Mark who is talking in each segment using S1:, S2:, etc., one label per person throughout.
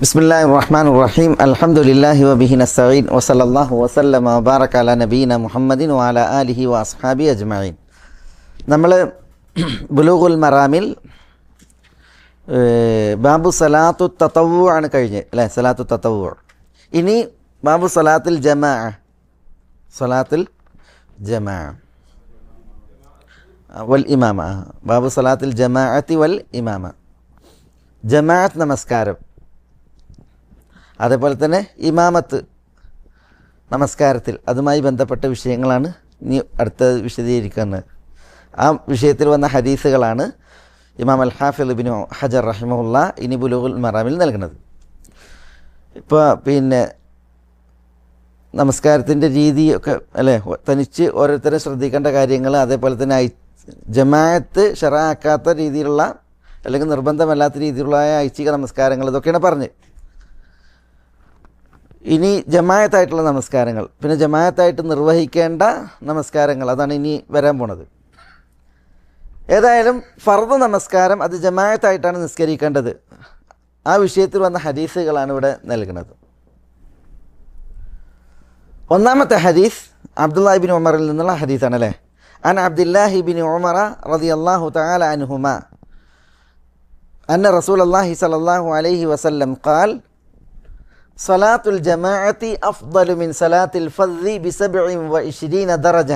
S1: ബിസ്മില്ലാഹിർ റഹ്മാനിർ റഹീം അൽഹംദുലില്ലാഹി വബിഹി നസ്തഈൻ വസല്ലല്ലാഹു വസല്ലമ വബാറക അലാ നബീന മുഹമ്മദിൻ വഅലാ ആലിഹി വഅസ്ഹാബിഹി അജ്മഈൻ. നമ്മൾ ബുലൂഗുൽ മറാമിൽ ബാബു സലാത്തു തതവ്വു ആണ് കഴിഞ്ഞ് അല്ലേ? സലാത്തു തതവ്വു. ഇനി ബാബു സലാത്തിൽ ജമാഅ, സലാത്തിൽ ജമാഅ വൽ ഇമാമ. ബാബു സലാത്തിൽ ജമാഅത്തി വൽ ഇമാമ, ജമാഅത്ത് നമസ്കാരം, അതേപോലെ തന്നെ ഇമാമത്ത് നമസ്കാരത്തിൽ, അതുമായി ബന്ധപ്പെട്ട വിഷയങ്ങളാണ് ഇനി അടുത്ത വിശദീകരിക്കുന്നത്. ആ വിഷയത്തിൽ വന്ന ഹദീസുകളാണ് ഇമാം അൽ ഹാഫിദ് ഇബ്നു ഹജർ റഹിമഹുല്ലാ ഇനി ബുലൂഗുൽ മറാമിൽ നൽകുന്നത്. ഇപ്പോൾ നമസ്കാരത്തിൻ്റെ രീതിയൊക്കെ അല്ലേ, തനിച്ച് ഓരോരുത്തരും ശ്രദ്ധിക്കേണ്ട കാര്യങ്ങൾ, അതേപോലെ തന്നെ ജമാഅത്ത് ശറഅാക്കാത്ത രീതിയിലുള്ള അല്ലെങ്കിൽ നിർബന്ധമല്ലാത്ത രീതിയിലുള്ള ഐച്ഛിക നമസ്കാരങ്ങൾ, ഇതൊക്കെയാണ് പറഞ്ഞ്. ഇനി ജമാഅത്തായിട്ടുള്ള നമസ്കാരങ്ങൾ, പിന്നെ ജമാഅത്തായിട്ട് നിർവഹിക്കേണ്ട നമസ്കാരങ്ങൾ, അതാണ് ഇനി വരാൻ പോണത്. ഏതായാലും ഫർദ് നമസ്കാരം അത് ജമാഅത്തായിട്ടാണ് നിസ്കരിക്കേണ്ടത്. ആ വിഷയത്തിൽ വന്ന ഹദീസുകളാണ് ഇവിടെ നൽകുന്നത്. ഒന്നാമത്തെ ഹദീസ് അബ്ദുല്ലാഹി ഇബ്നു ഉമറിൽ നിന്നുള്ള ഹദീസാണ് അല്ലേ. അൻ അബ്ദുല്ലാഹി ഇബ്നു ഉമറ റളിയല്ലാഹു തആല അൻഹുമാ അന്ന റസൂലല്ലാഹി സ്വല്ലല്ലാഹു അലൈഹി വസല്ലം ഖാൽ സലാത്തുൽ ജമാഅത്തി അഫ്ദലു മിൻ സലാത്തിൽ ഫദ്ദി ബി27 ദറജ.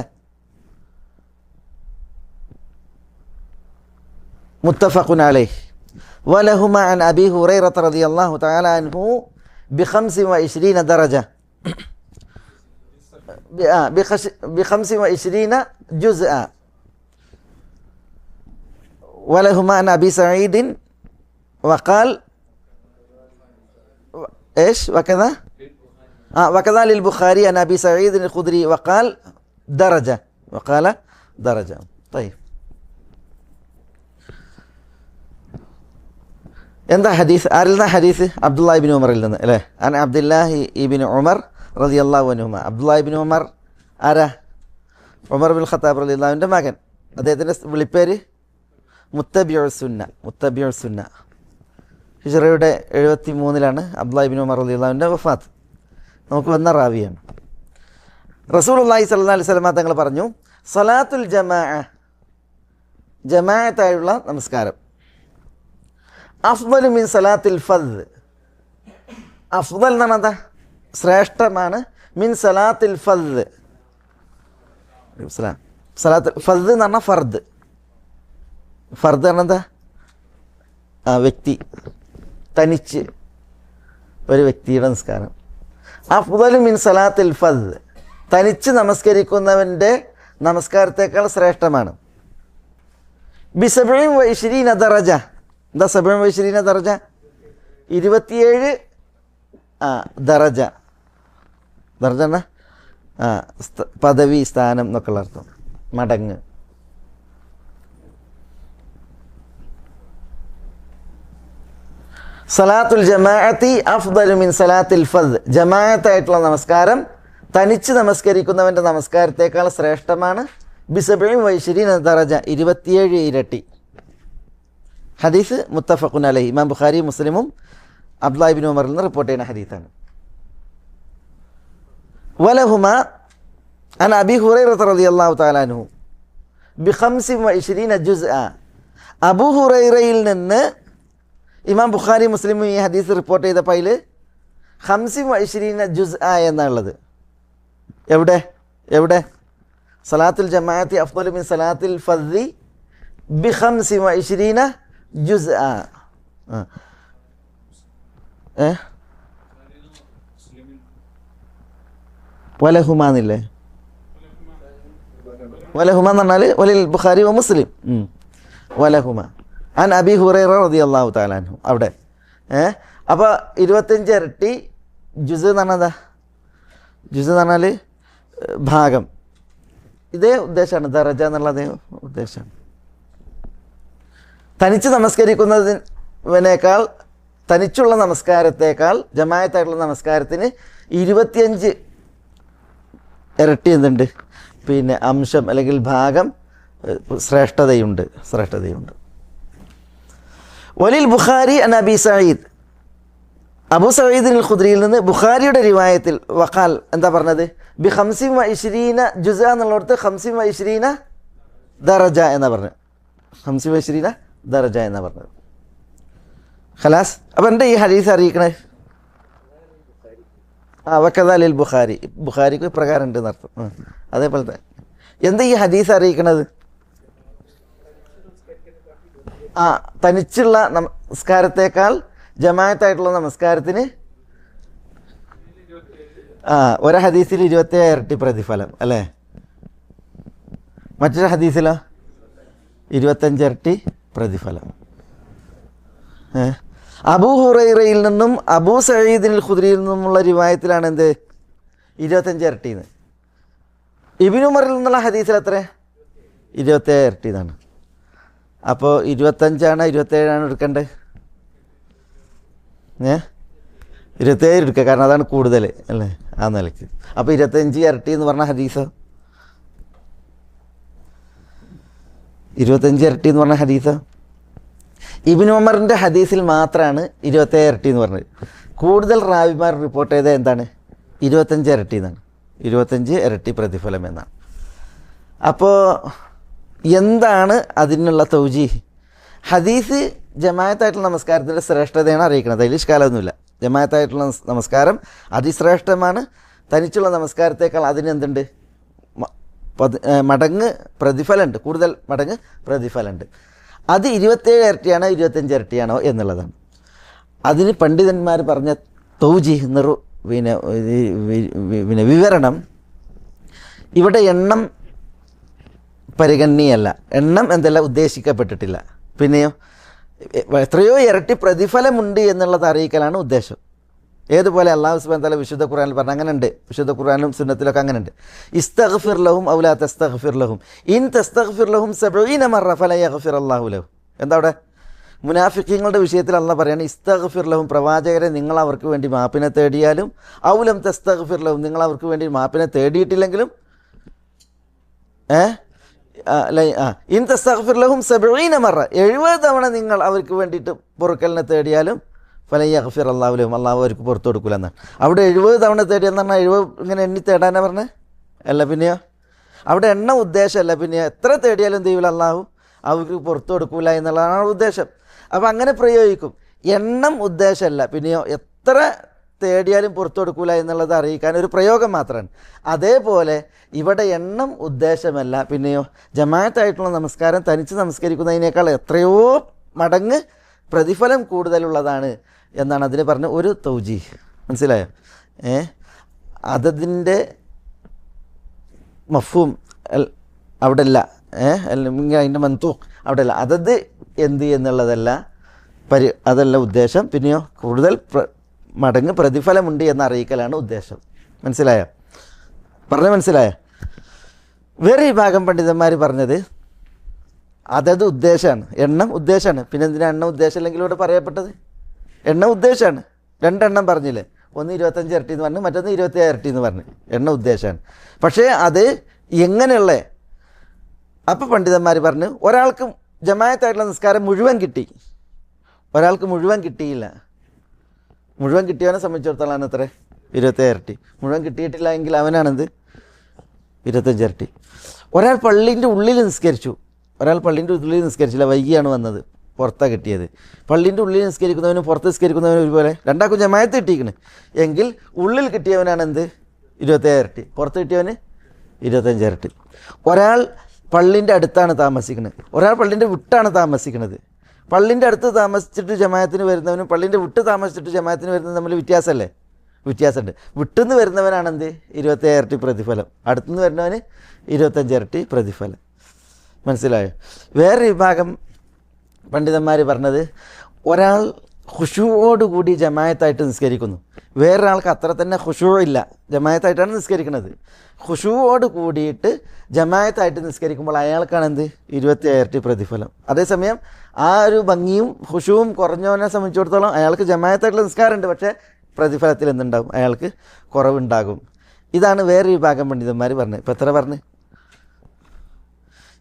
S1: മുത്തഫഖുൻ അലൈഹി. വലഹുമ അൻ അബീ ഹുറൈറത റളിയല്ലാഹു തആല അൻഹു ബി25 ദറജ ب25 جزءا. ولهما عن أبي سعيد وقال إيش وكذا وكذا للبخاري عن أبي سعيد الخدري وقال درجة طيب. എന്താ ഹദീസ്? ആരിൽ നിന്നാ ഹദീസ്? അബ്ദുല്ലാഹി ഇബ്നു ഉമറിൽ നിന്ന് അല്ലേ. അൻ അബ്ദുല്ലാഹി ഇബ്നു ഉമർ റളിയല്ലാഹു അൻഹുമ. അബ്ദുല്ലാഹി ഇബ്നു ഉമർ ആരാ? ഉമർ ബിൻ ഖത്താബ് റളിയല്ലാഹുവിൻ്റെ മകൻ. അദ്ദേഹത്തിൻ്റെ വിളിപ്പേര് മുത്തബിഉ സുന്ന. ഹിജ്റയുടെ 73 അബ്ദുല്ലാഹി ഇബ്നു ഉമർ റളിയല്ലാഹുവിൻ്റെ വഫാത്ത്. നമുക്ക് വന്ന റാവിയാണ്. റസൂലുള്ളാഹി സ്വല്ലല്ലാഹു അലൈഹി വസല്ലം തങ്ങൾ പറഞ്ഞു, സലാത്തുൽ ജമാഅ, ജമാഅത്തായുള്ള നമസ്കാരം, അഫ്ദലു മിൻ സലാത്തിൽ ഫദ്ദ്. അഫ്ദൽ എന്ന് പറഞ്ഞാൽ ശ്രേഷ്ഠമാണ്. മിൻ സലാത്തിൽ ഫദ്ദ്. സലാത്തുൽ ഫദ്ദ് എന്ന് പറഞ്ഞാൽ ഫർദ്. ഫർദ് പറഞ്ഞാൽ എന്താ? വ്യക്തി, തനിച്ച് ഒരു വ്യക്തിയുടെ നമസ്കാരം. അഫ്ദലു മിൻ സലാത്തിൽ ഫദ്ദ്, തനിച്ച് നമസ്കരിക്കുന്നവൻ്റെ നമസ്കാരത്തേക്കാൾ ശ്രേഷ്ഠമാണ്. ബി27 ദറജ. എന്താ 27 ദറജ? 27 ദറജ. ദറജ എന്നാ പദവി, സ്ഥാനം എന്നൊക്കെയുള്ള അർത്ഥം, മടങ്ങ്. സലാത്തുൽ ജമാഅത്തി അഫ്ദലു മിൻ സലാത്തിൽ ഫദ്ദ്. ജമാഅത്തായിട്ടുള്ള നമസ്കാരം തനിച്ച് നമസ്കരിക്കുന്നവൻ്റെ നമസ്കാരത്തേക്കാൾ ശ്രേഷ്ഠമാണ്. ബി27 ദറജ, 27 ഇരട്ടി. ഹദീസ് മുത്തഫഖുൻ അലൈഹി. ഇമാം ബുഖാരി മുസ്ലിമും അബ്ദുല്ലാഹി ഇബ്നു ഉമറിൽ നിന്ന് റിപ്പോർട്ട് ചെയ്യുന്ന ഹദീസാണ്. വലഹുമ അൻ അബീ ഹുറൈറത റളിയല്ലാഹു തആല അൻഹു ബി25 ജുസ്അ. അബൂ ഹുറൈറയിൽ നിന്ന് ഇമാം ബുഖാരി മുസ്ലിമും ഈ ഹദീസ് റിപ്പോർട്ട് ചെയ്തപ്പോൾ അതിൽ 25 ജുസ്അ എന്നുള്ളത് എവിടെ? സലാത്തുൽ ജമാഅത്തി അഫ്ദലു മിൻ സലാത്തിൽ ഫദ്ദി ബി25 ജുസ്അ. വലഹുമാന്നില്ലേ? വലഹുമ എന്ന് പറഞ്ഞാൽ വലിൽ ബുഖാരി വ മുസ്ലിം. വലഹുമ അൻ അബീ ഹുറൈറ റളിയല്ലാഹു തആല അൻഹു. അവിടെ അപ്പോൾ 25 ഇരട്ടി. ജുസ് എന്ന് പറഞ്ഞാൽ എന്താ? ജുസ് എന്ന് പറഞ്ഞാൽ ഭാഗം. ഇതേ ഉദ്ദേശമാണ്, ദറജ എന്നുള്ള അതേ ഉദ്ദേശമാണ്. തനിച്ച് നമസ്കരിക്കുന്നതിനേക്കാൾ, തനിച്ചുള്ള നമസ്കാരത്തേക്കാൾ ജമാഅത്തായിട്ടുള്ള നമസ്കാരത്തിന് 25 ഇരട്ടി എന്തുണ്ട്? പിന്നെ അംശം അല്ലെങ്കിൽ ഭാഗം, ശ്രേഷ്ഠതയുണ്ട്. വലിൽ ബുഖാരി അൻ അബി സഈദ് അബൂ സഈദ് അൽ ഖുദ്രിയിൽ നിന്ന് ബുഖാരിയുടെ റിവായത്തിൽ വഖാൽ എന്താ പറഞ്ഞത്? ബി 25 ജുസ എന്നുള്ളിടത്ത് 25 ദറജ എന്നാ പറഞ്ഞത്. 25 ദറജ എന്നാ പറഞ്ഞത്. ഖലാസ്. അപ്പം എൻ്റെ ഈ ഹദീസ് അറിയിക്കണേ വക്കദാലിൽ ബുഖാരി, ബുഖാരിക്ക് പ്രകാരം ഉണ്ട് എന്നർത്ഥം. അതേപോലത്തെ എന്താ ഈ ഹദീസ് അറിയിക്കണത്? തനിച്ചുള്ള നമസ്കാരത്തേക്കാൾ ജമാഅത്തായിട്ടുള്ള നമസ്കാരത്തിന് ഒരു ഹദീസിൽ 27 ഇരട്ടി പ്രതിഫലം അല്ലേ? മറ്റൊരു ഹദീസിലോ 25 ഇരട്ടി പ്രതിഫലം. അബൂ ഹുറൈറയിൽ നിന്നും അബൂ സഈദ് അൽ ഖുദ്രിയിൽ നിന്നുമുള്ള റിവായത്തിലാണ് എന്ത് 25 ഇരട്ടിന്ന്. ഇബ്നു ഉമറിൽ നിന്നുള്ള ഹദീസിൽ എത്ര? 27 ഇരട്ടിന്നാണ്. അപ്പോൾ 25 27 എടുക്കേണ്ടത്? 27 എടുക്കുക, കാരണം അതാണ് കൂടുതൽ അല്ലേ ആ നിലയ്ക്ക്. അപ്പോൾ 25 ഇരട്ടി എന്ന് പറഞ്ഞ ഹദീസോ? 25 ഇരട്ടി എന്ന് പറഞ്ഞ ഹദീസോ? ഇബ്നു ഉമറിൻ്റെ ഹദീസിൽ മാത്രമാണ് 27 ഇരട്ടി എന്ന് പറഞ്ഞത്. കൂടുതൽ റാവിമാർ റിപ്പോർട്ട് ചെയ്തത് എന്താണ്? 25 ഇരട്ടി എന്നാണ്. 25 ഇരട്ടി പ്രതിഫലം എന്നാണ്. അപ്പോൾ എന്താണ് അതിനുള്ള തൗജീഹ്? ഹദീസ് ജമാഅത്തായിട്ടുള്ള നമസ്കാരത്തിൻ്റെ ശ്രേഷ്ഠതയാണ് അറിയിക്കുന്നത്. അതിൽ ഇഷ്കാലമൊന്നുമില്ല. ജമാഅത്തായിട്ടുള്ള നമസ്കാരം അതിശ്രേഷ്ഠമാണ്. തനിച്ചുള്ള നമസ്കാരത്തേക്കാൾ അതിനെന്തുണ്ട്? മടങ്ങ് പ്രതിഫലമുണ്ട്, കൂടുതൽ മടങ്ങ് പ്രതിഫലമുണ്ട്. അത് 27 ഇരട്ടിയാണോ 25 ഇരട്ടിയാണോ എന്നുള്ളതാണ്. അതിന് പണ്ഡിതന്മാർ പറഞ്ഞ തൗജീഹ് പിന്നെ വിവരണം, ഇവിടെ എണ്ണം പരിഗണനീയല്ല. എണ്ണം എന്തല്ല ഉദ്ദേശിക്കപ്പെട്ടിട്ടില്ല. പിന്നെയോ എത്രയോ ഇരട്ടി പ്രതിഫലമുണ്ട് എന്നുള്ളത് അറിയിക്കലാണ് ഉദ്ദേശം. ഏതുപോലെ അല്ലാഹു സുബ്ഹാനഹു വ തആല വിശുദ്ധ ഖുർആനിൽ പറഞ്ഞ അങ്ങനെ ഉണ്ട്. വിശുദ്ധ ഖുർആനിലും സുന്നത്തിലൊക്കെ അങ്ങനെ ഉണ്ട്. ഇസ്തഗ്ഫിർ ലഹും ഔ ലാ തസ്തഗ്ഫിർ ലഹും ഇൻ തസ്തഗ്ഫിർ ലഹും 70 മറ ഫല യഗ്ഫിർ അല്ലാഹു ലഹും. എന്താ അവിടെ? മുനാഫിഖീങ്ങളുടെ വിഷയത്തിൽ അല്ലാഹ് പറയാണ് ഇസ്തഗ്ഫിർ ലഹും, പ്രവാചകരെ നിങ്ങൾ അവർക്ക് വേണ്ടി മാപ്പിനെ തേടിയാലും, ഔ ലം തസ്തഗ്ഫിർ ലഹും, നിങ്ങൾ അവർക്ക് വേണ്ടി മാപ്പിനെ തേടിയിട്ടില്ലെങ്കിലും, ഇൻ തസ്തഗ്ഫിർ ലഹും 70 മറ, 70 തവണ നിങ്ങൾ അവർക്ക് വേണ്ടിയിട്ട് പൊറുക്കലിനെ തേടിയാലും ഫല യഗ്ഫിർ അല്ലാഹു ലഹും, അള്ളാഹു അവർക്ക് പുറത്തു കൊടുക്കില്ല എന്നാണ്. അവിടെ 70 തവണ തേടിയെന്ന് പറഞ്ഞാൽ 70 ഇങ്ങനെ എണ്ണി തേടാനാ പറഞ്ഞത് അല്ല. പിന്നെയോ അവിടെ എണ്ണ ഉദ്ദേശമല്ല. പിന്നെയോ എത്ര തേടിയാലും ദൈവം അള്ളാഹു അവർക്ക് പുറത്തു കൊടുക്കില്ല എന്നുള്ളതാണ് ഉദ്ദേശം. അപ്പം അങ്ങനെ പ്രയോഗിക്കും. എണ്ണം ഉദ്ദേശമല്ല. പിന്നെയോ എത്ര തേടിയാലും പുറത്തു കൊടുക്കില്ല എന്നുള്ളത് അറിയിക്കാൻ ഒരു പ്രയോഗം മാത്രമാണ്. അതേപോലെ ഇവിടെ എണ്ണം ഉദ്ദേശമല്ല. പിന്നെയോ ജമാഅത്തായിട്ടുള്ള നമസ്കാരം തനിച്ച് നമസ്കരിക്കുന്നതിനേക്കാൾ എത്രയോ മടങ്ങ് പ്രതിഫലം കൂടുതലുള്ളതാണ് എന്നാണ് അതിന് പറഞ്ഞ ഒരു തൗജീഹ്. മനസ്സിലായോ? അതതിൻ്റെ മഫ്ഹൂം അവിടെ അല്ല, അല്ലെങ്കിൽ അതിൻ്റെ മന്തൂഖ് അവിടെ അല്ല. അതത് എന്ത് എന്നുള്ളതല്ല അതല്ല ഉദ്ദേശം. പിന്നെയോ കൂടുതൽ മടങ്ങ് പ്രതിഫലമുണ്ട് എന്ന് അറിയിക്കലാണ് ഉദ്ദേശം. മനസ്സിലായോ? മനസ്സിലായോ? വേറെ ഈ ഭാഗം പണ്ഡിതന്മാർ പറഞ്ഞത് അതത് ഉദ്ദേശമാണ്, എണ്ണം ഉദ്ദേശമാണ്. പിന്നെ എന്തിനാ എണ്ണം ഉദ്ദേശം അല്ലെങ്കിൽ ഇവിടെ പറയപ്പെട്ടത്? എണ്ണം ഉദ്ദേശമാണ്. രണ്ടെണ്ണം പറഞ്ഞില്ലേ? ഒന്ന് 25 ഇരട്ടി എന്ന് പറഞ്ഞു, മറ്റൊന്ന് 27 ഇരട്ടി എന്ന് പറഞ്ഞു. എണ്ണ ഉദ്ദേശമാണ്. പക്ഷേ അത് എങ്ങനെയുള്ള? അപ്പോൾ പണ്ഡിതന്മാർ പറഞ്ഞു ഒരാൾക്ക് ജമാഅത്തായിട്ടുള്ള നിസ്കാരം മുഴുവൻ കിട്ടി, ഒരാൾക്ക് മുഴുവൻ കിട്ടിയില്ല. മുഴുവൻ കിട്ടിയവനെ സംബന്ധിച്ചിടത്തോളം എത്ര? 27 ഇരട്ടി. മുഴുവൻ കിട്ടിയിട്ടില്ല എങ്കിൽ അവനാണെന്ത്? 25 ഇരട്ടി. ഒരാൾ പള്ളീൻ്റെ ഉള്ളിൽ നിസ്കരിച്ചു, ഒരാൾ പള്ളീൻ്റെ ഉള്ളിൽ നിസ്കരിച്ചില്ല, വൈകിയാണ് വന്നത്, പുറത്താണ് കിട്ടിയത്. പള്ളീൻ്റെ ഉള്ളിൽ നിസ്കരിക്കുന്നവനും പുറത്ത് നിസ്കരിക്കുന്നവനും ഒരുപോലെ, രണ്ടാൾക്കും ജമാഅത്ത് കിട്ടിയിരിക്കണ് എങ്കിൽ ഉള്ളിൽ കിട്ടിയവനാണ് എന്ത്? 27 ഇരട്ടി. പുറത്ത് കിട്ടിയവന് 25 ഇരട്ടി. ഒരാൾ പള്ളീൻ്റെ അടുത്താണ് താമസിക്കുന്നത്, ഒരാൾ പള്ളീൻ്റെ വിട്ടാണ് താമസിക്കുന്നത്. പള്ളീൻ്റെ അടുത്ത് താമസിച്ചിട്ട് ജമാഅത്തിന് വരുന്നവനും പള്ളീൻ്റെ വിട്ട് താമസിച്ചിട്ട് ജമാഅത്തിന് വരുന്നതും തമ്മിൽ വ്യത്യാസമല്ലേ? വ്യത്യാസമുണ്ട്. വിട്ടുനിന്ന് വരുന്നവനാണെന്ത്? 27 ഇരട്ടി പ്രതിഫലം. അടുത്തുനിന്ന് വരുന്നവന് 25 ഇരട്ടി പ്രതിഫലം. മനസ്സിലായോ? വേറെ വിഭാഗം പണ്ഡിതന്മാർ പറഞ്ഞത് ഒരാൾ ഖുശൂഓടുകൂടി ജമാഅത്തായിട്ട് നിസ്കരിക്കുന്നു, വേറൊരാൾക്ക് അത്ര തന്നെ ഖുശൂ ഇല്ല, ജമാഅത്തായിട്ടാണ് നിസ്കരിക്കുന്നത്. ഖുശൂഓട് കൂടിയിട്ട് ജമാഅത്തായിട്ട് നിസ്കരിക്കുമ്പോൾ അയാൾക്കാണ് എന്ത്? 27 ഇരട്ടി പ്രതിഫലം. അതേസമയം ആ ഒരു ഭംഗിയും ഖുശൂവും കുറഞ്ഞവനെ സംബന്ധിച്ചിടത്തോളം അയാൾക്ക് ജമാഅത്തായിട്ടുള്ള നിസ്കാരമുണ്ട്, പക്ഷേ പ്രതിഫലത്തിൽ എന്തുണ്ടാകും? അയാൾക്ക് കുറവുണ്ടാകും. ഇതാണ് വേറെ വിഭാഗം പണ്ഡിതന്മാർ പറഞ്ഞത്. ഇപ്പം എത്ര പറഞ്ഞ്?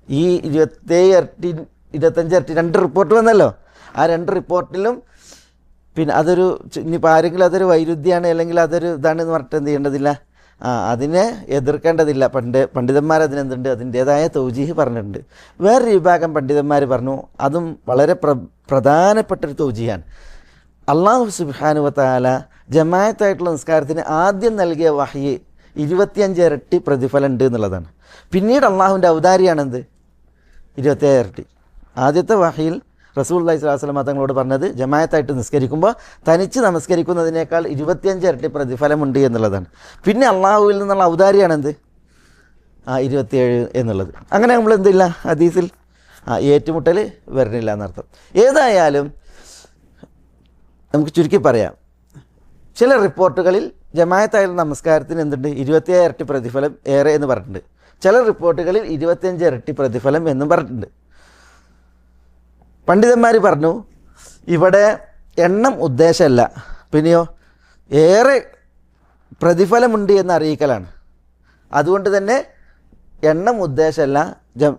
S1: ഈ 27 ഇരട്ടി 25 ഇരട്ടി 2 റിപ്പോർട്ട് വന്നല്ലോ. ആ 2 റിപ്പോർട്ടിലും പിന്നെ അതൊരു ഇനിയിപ്പോൾ ആരെങ്കിലും അതൊരു വൈരുദ്ധ്യമാണ് അല്ലെങ്കിൽ അതൊരു ഇതാണെന്ന് പറഞ്ഞിട്ട് എന്ത് ചെയ്യേണ്ടതില്ല, അതിനെ എതിർക്കേണ്ടതില്ല. പണ്ഡിതന്മാരതിനെന്തുണ്ട്, അതിൻ്റേതായ തൗജീഹ് പറഞ്ഞിട്ടുണ്ട്. വേറൊരു വിഭാഗം പണ്ഡിതന്മാർ പറഞ്ഞു, അതും വളരെ പ്രധാനപ്പെട്ടൊരു തൗജീഹാണ്. അള്ളാഹു സുബ്ഹാനഹു വ തആല ജമാഅത്തായിട്ടുള്ള നിസ്കാരത്തിന് ആദ്യം നൽകിയ വഹ്യ് 25 ഇരട്ടി പ്രതിഫലം ഉണ്ട് എന്നുള്ളതാണ്. പിന്നീട് അള്ളാഹുവിൻ്റെ ഔദാര്യമാണെന്ത് 27 ഇരട്ടി. ആദ്യത്തെ വഹ്യിൽ റസൂലുള്ളാഹി സ്വല്ലല്ലാഹു അലൈഹി വസല്ലം തങ്ങളോട് പറഞ്ഞത് ജമാഅത്തായിട്ട് നിസ്കരിക്കുമ്പോൾ തനിച്ച് നമസ്കരിക്കുന്നതിനേക്കാൾ 25 ഇരട്ടി പ്രതിഫലമുണ്ട് എന്നുള്ളതാണ്. പിന്നെ അള്ളാഹുവിൽ നിന്നുള്ള ഔദാര്യമാണെന്ത് 27 എന്നുള്ളത്. അങ്ങനെ നമ്മൾ എന്തില്ല ഹദീസിൽ ഏറ്റുമുട്ടൽ വരണില്ല എന്നർത്ഥം. ഏതായാലും നമുക്ക് ചുരുക്കി പറയാം, ചില റിപ്പോർട്ടുകളിൽ ജമാഅത്തായുള്ള നമസ്കാരത്തിന് എന്തുണ്ട് 27 ഇരട്ടി പ്രതിഫലം ഏറെ എന്ന് പറഞ്ഞിട്ടുണ്ട്. ചില റിപ്പോർട്ടുകളിൽ 25 ഇരട്ടി പ്രതിഫലം എന്നും പറഞ്ഞിട്ടുണ്ട്. പണ്ഡിതന്മാർ പറഞ്ഞു ഇവിടെ എണ്ണം ഉദ്ദേശമല്ല, പിന്നെയോ ഏറെ പ്രതിഫലമുണ്ട് എന്ന് അറിയിക്കലാണ്. അതുകൊണ്ട് തന്നെ എണ്ണം ഉദ്ദേശമല്ല,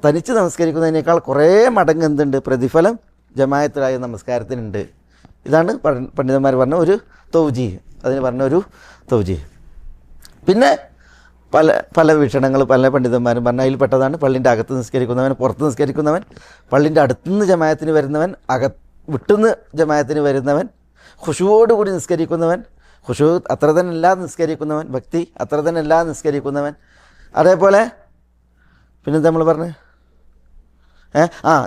S1: തനിച്ച് നമസ്കരിക്കുന്നതിനേക്കാൾ കുറേ മടങ്ങ് എന്തുണ്ട് പ്രതിഫലം ജമാഅത്തായ നമസ്കാരത്തിനുണ്ട്. ഇതാണ് പണ്ഡിതന്മാർ പറഞ്ഞ ഒരു തൗജീഹ്, അതിന് പറഞ്ഞ ഒരു തൗജീഹ്. പിന്നെ പല വീക്ഷണങ്ങൾ പല പണ്ഡിതന്മാരും പറഞ്ഞ അതിൽ പെട്ടതാണ് പള്ളിൻ്റെ അകത്ത് നിസ്കരിക്കുന്നവൻ, പുറത്ത് നിസ്കരിക്കുന്നവൻ, പള്ളിൻ്റെ അടുത്തുനിന്ന് ജമാഅത്തിന് വരുന്നവൻ, വിട്ടുനിന്ന് ജമാഅത്തിന് വരുന്നവൻ, ഖുശൂവോടുകൂടി നിസ്കരിക്കുന്നവൻ, ഖുശൂ അത്ര തന്നെ അല്ലാതെ നിസ്കരിക്കുന്നവൻ, ഭക്തി അത്ര തന്നെ അല്ലാതെ നിസ്കരിക്കുന്നവൻ. അതേപോലെ പിന്നെന്താ നമ്മൾ പറഞ്ഞ്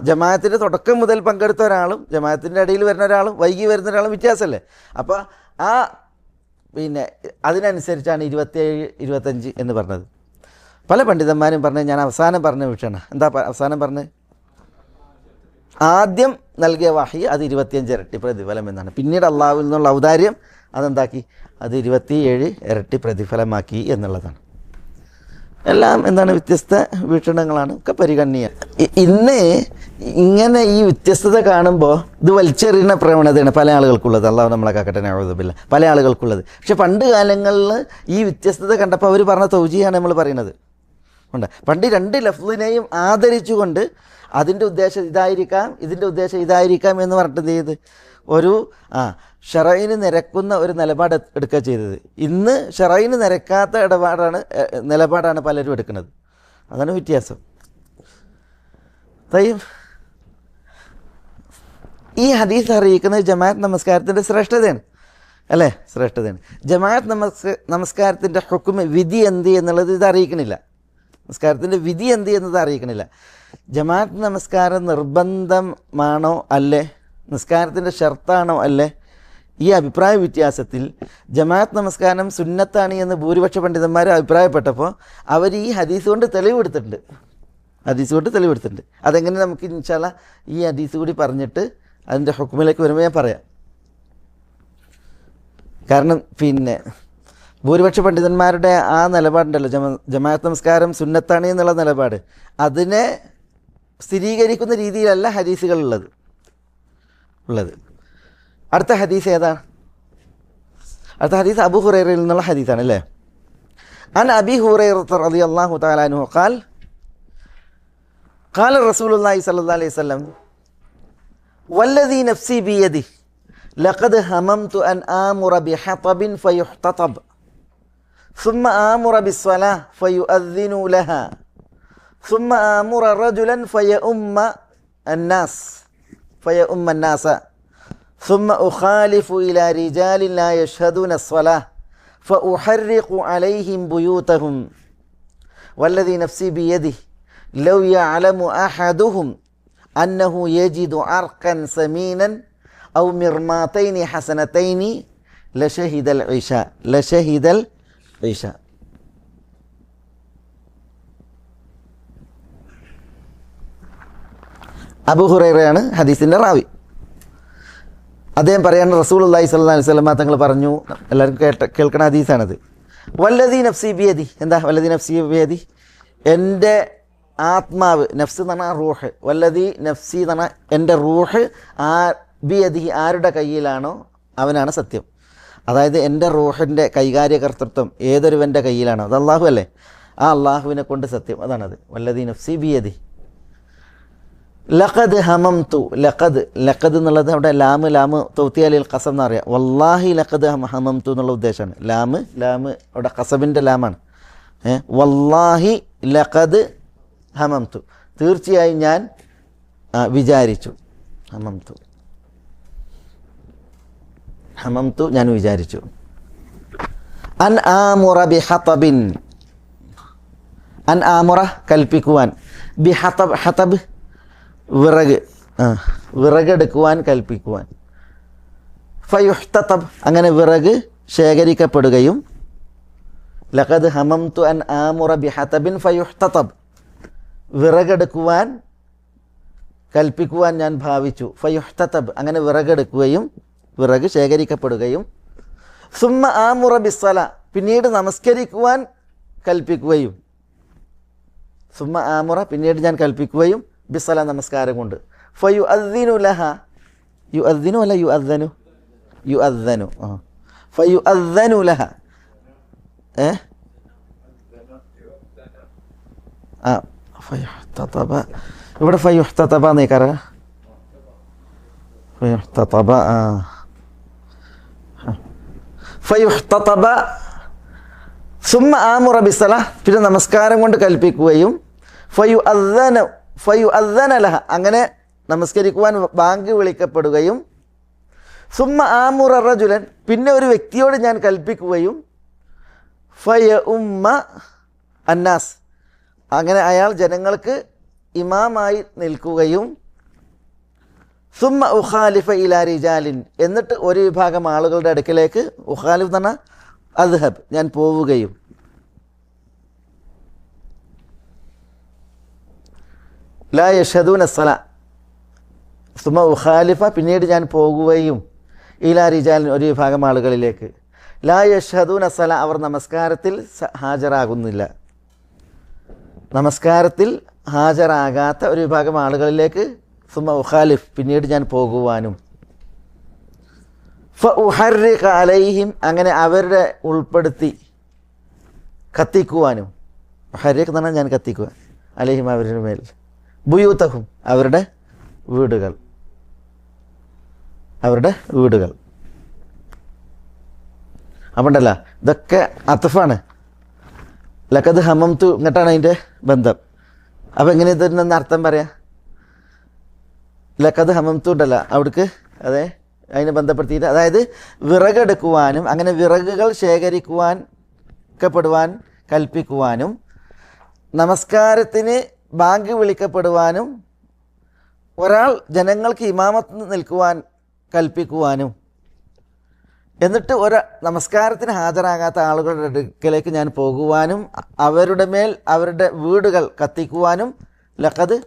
S1: ജമാഅത്തിൻ്റെ തുടക്കം മുതൽ പങ്കെടുത്ത ഒരാളും ജമാഅത്തിൻ്റെ ഇടയിൽ വരുന്ന ഒരാളും വൈകി വരുന്ന ഒരാളും വ്യത്യാസമല്ലേ. അപ്പോൾ പിന്നെ അതിനനുസരിച്ചാണ് 27, 25 എന്ന് പറഞ്ഞത്. പല പണ്ഡിതന്മാരും പറഞ്ഞത് ഞാൻ അവസാനം പറഞ്ഞ വിഷയമാണ്. എന്താ അവസാനം പറഞ്ഞത്? ആദ്യം നൽകിയ വഹി അത് 25 ഇരട്ടി പ്രതിഫലം എന്നാണ്. പിന്നീട് അള്ളാഹുവിൽ നിന്നുള്ള ഔദാര്യം അതെന്താക്കി, അത് 27 ഇരട്ടി പ്രതിഫലമാക്കി എന്നുള്ളതാണ്. എല്ലാം എന്താണ് വ്യത്യസ്ത വീക്ഷണങ്ങളാണ്, ഒക്കെ പരിഗണനീയ. ഇന്ന് ഇങ്ങനെ ഈ വ്യത്യസ്തത കാണുമ്പോൾ ഇത് വലിച്ചെറിയുന്ന പ്രവണതയാണ് പല ആളുകൾക്കുള്ളത്. അള്ളാഹു നമ്മളെ കാക്കട്ടെ, നഅൂദുബില്ലാ, പല ആളുകൾക്കുള്ളത്. പക്ഷെ പണ്ട് കാലങ്ങളിൽ ഈ വ്യത്യസ്തത കണ്ടപ്പോൾ അവർ പറഞ്ഞ തൗജീഹാണ് നമ്മൾ പറയുന്നത്. ഉണ്ട് പണ്ട് രണ്ട് ലഫ്ളിനെയും ആദരിച്ചുകൊണ്ട് അതിൻ്റെ ഉദ്ദേശം ഇതായിരിക്കാം, ഇതിൻ്റെ ഉദ്ദേശം ഇതായിരിക്കാം എന്ന് പറഞ്ഞിട്ട് എന്ത് ചെയ്ത് ഒരു ഷറൈന് നിരക്കുന്ന ഒരു നിലപാട് എടുക്കുക ചെയ്തത്. ഇന്ന് ഷറൈന് നിരക്കാത്ത നിലപാടാണ് പലരും എടുക്കുന്നത്. അതാണ് വ്യത്യാസം. ഈ ഹദീസ് അറിയിക്കുന്നത് ജമാഅത്ത് നമസ്കാരത്തിൻ്റെ ശ്രേഷ്ഠതയാണ് അല്ലേ, ശ്രേഷ്ഠതയാണ്. ജമാഅത്ത് നമസ്കാരത്തിൻ്റെ ഹുക്മ്, വിധി എന്ത് എന്നുള്ളത് ഇത് അറിയിക്കണില്ല. നമസ്കാരത്തിൻ്റെ വിധി എന്ത് എന്നത് അറിയിക്കണില്ല. ജമാഅത്ത് നമസ്കാരം നിർബന്ധമാണോ അല്ലേ, നിസ്കാരത്തിൻ്റെ ഷർത്താണോ അല്ലേ, ഈ അഭിപ്രായ വ്യത്യാസത്തിൽ ജമാഅത്ത് നമസ്കാരം സുന്നത്താണ് എന്ന് ഭൂരിപക്ഷ പണ്ഡിതന്മാർ അഭിപ്രായപ്പെട്ടപ്പോൾ അവർ ഈ ഹദീസ് കൊണ്ട് തെളിവെടുത്തിട്ടുണ്ട്. അതെങ്ങനെ നമുക്ക് ഇൻഷാ അല്ലാഹ് ഈ ഹദീസ് കൂടി പറഞ്ഞിട്ട് അതിൻ്റെ ഹുക്മിലേക്ക് വരുമ്പോൾ ഞാൻ പറയാം. കാരണം പിന്നെ ഭൂരിപക്ഷ പണ്ഡിതന്മാരുടെ ആ നിലപാടുണ്ടല്ലോ, ജമാഅത്ത് നമസ്കാരം സുന്നത്താണ് എന്നുള്ള നിലപാട്, അതിനെ സ്ഥിരീകരിക്കുന്ന രീതിയിലല്ല ഹദീസുകളുള്ളത്. അടുത്ത ഹദീസ് ഏതാണ്? അടുത്ത ഹദീസ് അബൂ ഹുറൈറയിൽ നിന്നുള്ള ഹദീസാണ് അല്ലേ. അൻ അബീ ഹുറൈറ റളിയല്ലാഹു തആല അൻഹു ഖാല റസൂലുള്ളാഹി സ്വല്ലല്ലാഹു അലൈഹി വസല്ലം വല്ലദീ നഫ്സി ബിയദിഹി ലഖദ് ഹമംതു അൻ ആമുറ ബിഹതബിൻ ഫയുഹ്തതബ് ثم آمر بالصلاة فيؤذن لها ثم آمر رجلا فيؤم الناس ثم أخالف إلى رجال لا يشهدون الصلاة فأحرق عليهم بيوتهم والذي نفسي بيده لو يعلم أحدهم أنه يجد عرقا سمينا أو مرماتين حسنتين لشهد العشاء അബൂ ഹുറൈറയാണ് ഹദീസിൻ്റെ റാവി. അദ്ദേഹം പറയാണ് റസൂലുള്ളാഹി സ്വല്ലല്ലാഹു അലൈഹി വസല്ലം തങ്ങൾ പറഞ്ഞു, എല്ലാവർക്കും കേൾക്കണ ഹദീസാണത്. വല്ലദീ നഫ്സി ബിയദി, എന്താ വല്ലദീ നഫ്സി ബിയദി, എൻ്റെ ആത്മാവ്, നഫ്സ് എന്ന് പറഞ്ഞാൽ റൂഹ്, വല്ലദീ നഫ്സി എന്ന് പറഞ്ഞാൽ എൻ്റെ റൂഹ് ബിയദി, ആരുടെ കയ്യിലാണോ അവനാണ് സത്യം. അതായത് എൻ്റെ റൂഹിൻ്റെ കൈകാര്യകർത്തൃത്വം ഏതൊരുവൻ്റെ കയ്യിലാണോ അത് അള്ളാഹു അല്ലേ, ആ അള്ളാഹുവിനെ കൊണ്ട് സത്യം, അതാണത്. വല്ലദീ നഫ്സി ബിയദി. ലഖദ് ഹമംതു, ലഖദ് എന്നുള്ളത് അവിടെ ലാമ് തൗത്തിയാലിൽ ഖസം എന്ന് പറയാം. വല്ലാഹി ലഖദ് ഹമംതു എന്നുള്ള ഉദ്ദേശമാണ്. ലാമ് അവിടെ ഖസബിൻ്റെ ലാമാണ്. വല്ലാഹി ലഖദ് ഹമംതു, തീർച്ചയായും ഞാൻ വിചാരിച്ചു. ഹമംതു ഞാൻ വിചാരിച്ചു. അൻ ആമുറ ബിഹതബിൻ, അൻ ആമുറ കൽപ്പിക്കുവാൻ, ബിഹതബ്, ഹതബ് വിറക്, വിറകെടുക്കുവാൻ കൽപ്പിക്കുവാൻ. ഫയുഹ്തതബ് അങ്ങനെ വിറക് ശേഖരിക്കപ്പെടുകയും. ലഖദ് ഹമംതു അൻ ആമുറ ബിഹതബിൻ ഫയുഹ്തതബ്, വിറകെടുക്കുവാൻ കൽപ്പിക്കുവാൻ ഞാൻ ഭാവിച്ചു. ഫയുഹ്തതബ് അങ്ങനെ വിറകെടുക്കുകയും വിറക് ശേഖരിക്കപ്പെടുകയും. സുമ്മ ആമുറ ബിസ്സല പിന്നീട് നമസ്കരിക്കുവാൻ കൽപ്പിക്കുകയും. സുമ്മ ആമുറ പിന്നീട് ഞാൻ കൽപ്പിക്കുകയും ബിസ്സല നമസ്കാരം കൊണ്ട്. ഫയുഅദ്ദിനു ലഹ, യുഅദ്ദിനു അല്ല യുഅദ്ദനു, യുഅദ്ദനു, ഫയുഅദ്ദനു ലഹ, ഫയുഹ്തതബ, ഇവിടെ ഫയുഹ്തതബ എന്നേക്കാര, ഫയുഹ്തതബ, ഫയുഹ്തതബ സുമ്മ ആമുറ ബിസ്സല പിന്നെ നമസ്കാരം കൊണ്ട് കൽപ്പിക്കുകയും. ഫയുഅദ്ദന ലഹ അങ്ങനെ നമസ്കരിക്കുവാൻ ബാങ്ക് വിളിക്കപ്പെടുകയും. സുമ്മ ആമുറ റജുലൻ പിന്നെ ഒരു വ്യക്തിയോട് ഞാൻ കൽപ്പിക്കുകയും. ഫയഉമ്മ അന്നാസ് അങ്ങനെ അയാൾ ജനങ്ങൾക്ക് ഇമാമായി നിൽക്കുകയും. സുമ്മ ഉഖാലിഫ ഇലാ റിജാലിൻ എന്നിട്ട് ഒരു വിഭാഗം ആളുകളുടെ അടുക്കലേക്ക്, ഉഖാലിഫ് എന്ന് പറഞ്ഞാൽ അദ്ഹബ് ഞാൻ പോവുകയും. ലാ യഷ്ഹദൂന അസ്സല സുമ്മ ഉഖാലിഫ പിന്നീട് ഞാൻ പോകുകയും. ഇലാ റിജാലിൻ ഒരു വിഭാഗം ആളുകളിലേക്ക്. ലാ യഷ്ഹദൂന അസ്സല അവർ നമസ്കാരത്തിൽ ഹാജരാകുന്നില്ല. നമസ്കാരത്തിൽ ഹാജരാകാത്ത ഒരു വിഭാഗം ആളുകളിലേക്ക് സുമ്മ ഉഖാലിഫ് പിന്നീട് ഞാൻ പോകുവാനും. ഫഉഹർരിഖ അലൈഹിം അങ്ങനെ അവരുടെ ഉൾപ്പെടുത്തി കത്തിക്കുവാനും. ഉഹർരിഖ് എന്ന് പറഞ്ഞാൽ ഞാൻ കത്തിക്കുക, അലൈഹിം അവരുടെ മേൽ, ബുയൂതഹും അവരുടെ വീടുകൾ, അവരുടെ വീടുകൾ. അപ്പം ഉണ്ടല്ലോ ഇതൊക്കെ അത്ഫാണ്. ലഖദ് ഹമംതു ഇങ്ങോട്ടാണ് അതിൻ്റെ ബന്ധം. അപ്പം എങ്ങനെ ഇതിനൊന്ന് അർത്ഥം പറയാം? ലഖദ് ഹമംതു ഉണ്ടല്ലോ അവിടേക്ക്, അതെ അതിനെ ബന്ധപ്പെടുത്തിയിട്ട്, അതായത് വിറകെടുക്കുവാനും അങ്ങനെ വിറകുകൾ ശേഖരിക്കുവാൻ കൽപ്പിക്കുവാനും നമസ്കാരത്തിന് ബാങ്ക് വിളിക്കപ്പെടുവാനും ഒരാൾ ജനങ്ങൾക്ക് ഇമാമത്ത് നിൽക്കുവാൻ കൽപ്പിക്കുവാനും. എന്നിട്ട് നമസ്കാരത്തിന് ഹാജരാകാത്ത ആളുകളുടെ അടുക്കലേക്ക് ഞാൻ പോകുവാനും അവരുടെ മേൽ അവരുടെ വീടുകൾ കത്തിക്കുവാനും. ലഖദ്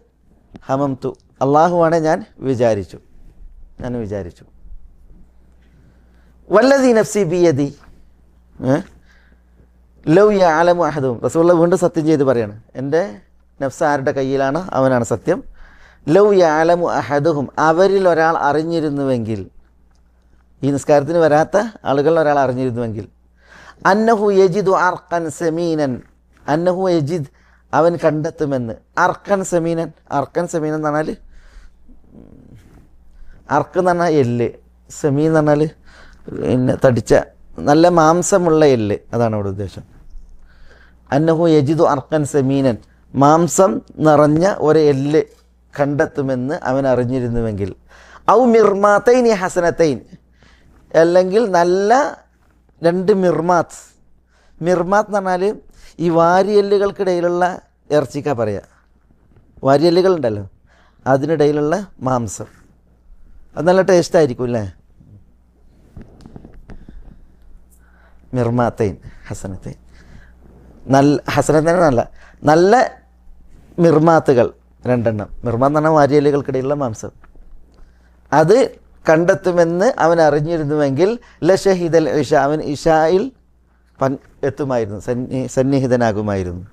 S1: ഹമംതു അള്ളാഹുവാണ് ഞാൻ വിചാരിച്ചു. വല്ലദീ നഫ്സി ബിയദി ലൗ യഅലമു അഹദും, റസൂലുള്ളാഹി വീണ്ടും സത്യം ചെയ്ത് പറയാണ്, എൻ്റെ നഫ്സ് ആരുടെ കയ്യിലാണ് അവനാണ് സത്യം. ലൗ യഅലമു അഹദുഹും അവരിൽ ഒരാൾ അറിഞ്ഞിരുന്നുവെങ്കിൽ, ഈ നിസ്കാരത്തിന് വരാത്ത ആളുകൾ ഒരാൾ അറിഞ്ഞിരുന്നുവെങ്കിൽ. അന്നഹു യജിദു അർഖൻ സമീനൻ, അന്നഹു യജിദ് അവൻ കണ്ടെത്തുമെന്ന്. അർഖൻ സമീനൻ എന്ന് പറഞ്ഞാൽ അർക്ക് എന്ന് പറഞ്ഞാൽ എല്ല്, സമീൻ എന്ന് പറഞ്ഞാൽ പിന്നെ തടിച്ച നല്ല മാംസമുള്ള എല്ല്, അതാണ് അവിടെ ഉദ്ദേശം. അന്നഹു യജിദു അർഖൻ സമീനൻ മാംസം നിറഞ്ഞ ഒരു എല്ല് കണ്ടെത്തുമെന്ന് അവൻ അറിഞ്ഞിരുന്നുവെങ്കിൽ. ഔ മിർമാത്തൈൻ ഹസനത്തൈൻ അല്ലെങ്കിൽ നല്ല രണ്ട് മിർമാത്ത് എന്ന് പറഞ്ഞാൽ ഈ വാരിയെല്ലുകൾക്കിടയിലുള്ള ഇറച്ചിക്ക പറയുക. വാരിയെല്ലുകളുണ്ടല്ലോ അതിനിടയിലുള്ള മാംസം, അത് നല്ല ടേസ്റ്റായിരിക്കും അല്ലേ? മിർമാത്തൈൻ ഹസനത്തൈൻ, ഹസനത്തൈൻ നല്ല മിർമാത്തുകൾ രണ്ടെണ്ണം. മിർമാത്ത് എന്ന് പറഞ്ഞാൽ വാരിയെല്ലുകൾക്കിടയിലുള്ള മാംസം. അത് കണ്ടെത്തുമെന്ന് അവൻ അറിഞ്ഞിരുന്നുവെങ്കിൽ ലഷഹിദൽ ഇഷ അവൻ ഇഷായിൽ എത്തുമായിരുന്നു, സന്നിഹിതനാകുമായിരുന്നു.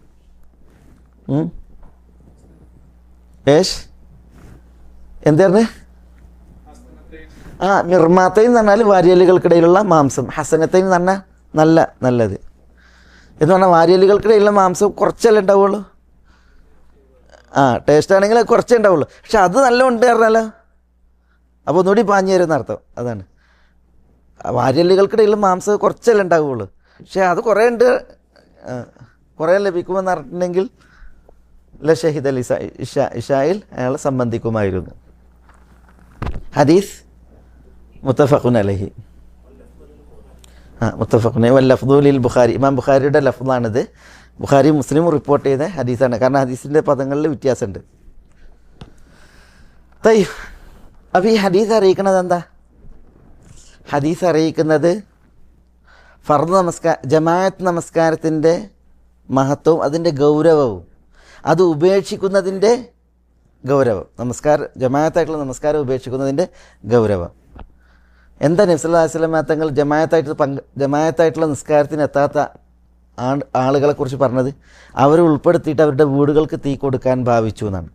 S1: എന്തായിരുന്നു? മിർമാത്തൈൻ എന്ന് പറഞ്ഞാൽ വാരിയലുകൾക്കിടയിലുള്ള മാംസം. ഹസനത്തൈൻ എന്ന് പറഞ്ഞാൽ നല്ലത് എന്ന് പറഞ്ഞാൽ വാരിയലുകൾക്കിടയിലുള്ള മാംസം കുറച്ചല്ലേ ഉണ്ടാവുള്ളൂ. ടേസ്റ്റ് ആണെങ്കിൽ കുറച്ചേ ഉണ്ടാവുള്ളൂ. പക്ഷെ അത് നല്ല ഉണ്ട് പറഞ്ഞാലോ അപ്പോൾ ഒന്നുകൂടി പാഞ്ഞു തരുന്ന അർത്ഥം. അതാണ് വാര്യല്ലുകൾക്കിടയിൽ മാംസം കുറച്ചല്ലേ ഉണ്ടാവുകയുള്ളൂ. പക്ഷെ അത് കുറേ ഉണ്ട്, കുറേ ലഭിക്കുമെന്ന് പറഞ്ഞിട്ടുണ്ടെങ്കിൽ ഷഹീദ് അലി ഇഷായിൽ അയാൾ സംബന്ധിക്കുമായിരുന്നു. ഹദീസ് മുത്തഫഖുൻ അലൈഹി. മുത്തഫഖുൻ വല്ലഫ്ദുലിൽ ബുഖാരി. ഇമാം ബുഖാരിയുടെ ലഫ്ദാണിത്. ബുഖാരി മുസ്ലിം റിപ്പോർട്ട് ചെയ്ത ഹദീസാണ്. കാരണം ഹദീസിൻ്റെ പദങ്ങളിൽ വ്യത്യാസമുണ്ട്. അപ്പോൾ ഈ ഹദീസ് അറിയിക്കുന്നത് എന്താ? ഹദീസ് അറിയിക്കുന്നത് ഫർദ് ജമാഅത്ത് നമസ്കാരത്തിൻ്റെ മഹത്വവും അതിൻ്റെ ഗൗരവവും, അത് ഉപേക്ഷിക്കുന്നതിൻ്റെ ഗൗരവം, ജമാഅത്തായിട്ടുള്ള നമസ്കാരം ഉപേക്ഷിക്കുന്നതിൻ്റെ ഗൗരവം. എന്താ നബി സല്ലല്ലാഹു അലൈഹി വസല്ലം തങ്ങൾ ജമാഅത്തായിട്ടുള്ള നിസ്കാരത്തിന് എത്താത്ത ആളുകളെക്കുറിച്ച് പറഞ്ഞത്? അവർ ഉൾപ്പെടുത്തിയിട്ട് അവരുടെ വീടുകൾക്ക് തീ കൊടുക്കാൻ ഭാവിച്ചു എന്നാണ്.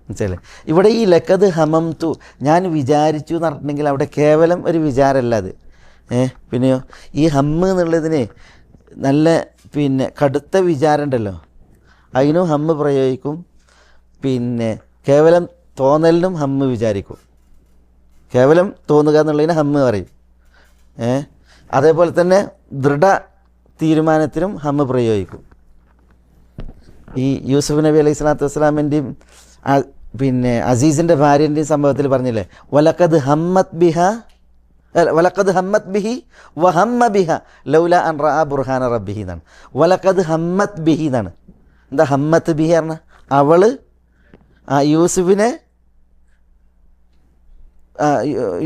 S1: മനസ്സിലായില്ലേ? ഇവിടെ ഈ ലക്കത് ഹമംതു, ഞാൻ വിചാരിച്ചു എന്ന് പറഞ്ഞിട്ടുണ്ടെങ്കിൽ അവിടെ കേവലം ഒരു വിചാരമല്ല അത്. പിന്നെയോ ഈ ഹമ്മ് എന്നുള്ളതിന് നല്ല കടുത്ത വിചാരം ഉണ്ടല്ലോ, അതിനും ഹമ്മ് പ്രയോഗിക്കും. കേവലം തോന്നലിനും ഹമ്മ് വിചാരിക്കും. കേവലം തോന്നുക എന്നുള്ളതിന് ഹമ്മ് പറയും. അതേപോലെ തന്നെ ദൃഢ തീരുമാനത്തിനും ഹമ്മ് പ്രയോഗിക്കും. ഈ യൂസുഫ് നബി അലൈഹി സ്വലാത്തു വസ്സലാമിൻ്റെയും അസീസിൻ്റെ ഭാര്യൻ്റെയും സംഭവത്തിൽ പറഞ്ഞില്ലേ, വലക്കത് ഹമ്മത്ത് ബിഹി വഹമ്മ ബിഹ ലൗല അൻ റഅ ബുർഹാന റബ്ബിഹി എന്നാണ്. വലക്കത് ഹമ്മത്ത് ബിഹി എന്നാണ്. എന്താ ഹമ്മത്ത് ബിഹി പറഞ്ഞാൽ? അവള്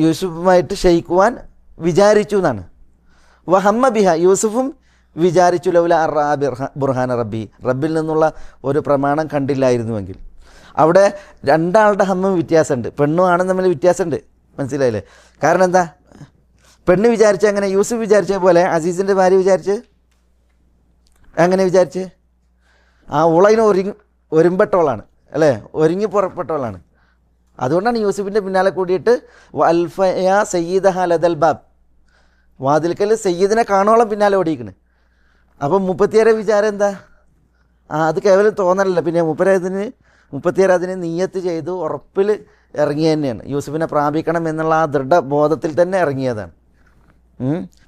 S1: യൂസുഫുമായിട്ട് ക്ഷയിക്കുവാൻ വിചാരിച്ചു എന്നാണ്. വഹമ്മ ബിഹ, യൂസുഫും വിചാരിച്ചു ലൗല അൻ റഅ ബുർഹാന റബ്ബി, റബ്ബിൽ നിന്നുള്ള ഒരു പ്രമാണം കണ്ടില്ലായിരുന്നുവെങ്കിൽ. അവിടെ രണ്ടാളുടെ ഹമ്മും വ്യത്യാസമുണ്ട്, പെണ്ണും ആണും തമ്മിൽ വ്യത്യാസമുണ്ട്. മനസ്സിലായില്ലേ? കാരണം എന്താ? പെണ്ണ് വിചാരിച്ച അങ്ങനെ, യൂസുഫ് വിചാരിച്ച പോലെ അസീസിൻ്റെ ഭാര്യ വിചാരിച്ച് അങ്ങനെ വിചാരിച്ച് ഓളതിന് ഒരുമ്പെട്ടോളാണ് അല്ലേ, ഒരുങ്ങി പുറപ്പെട്ടോളാണ്. അതുകൊണ്ടാണ് യൂസുഫിൻ്റെ പിന്നാലെ കൂടിയിട്ട് അൽഫയ സയ്യിദഹ ലദൽ ബാബ്, വാതിൽക്കൽ സയ്യിദിനെ കാണോളം പിന്നാലെ ഓടിയിരിക്കണ്. അപ്പം 36 വിചാരം എന്താ? അത് കേവലം തോന്നലല്ല. പിന്നെ 36 അതിന് നിയ്യത്ത് ചെയ്തു ഉറപ്പിൽ ഇറങ്ങിയ തന്നെയാണ്. യൂസുഫിനെ പ്രാപിക്കണം എന്നുള്ള ആ ദൃഢബോധത്തിൽ തന്നെ ഇറങ്ങിയതാണ്.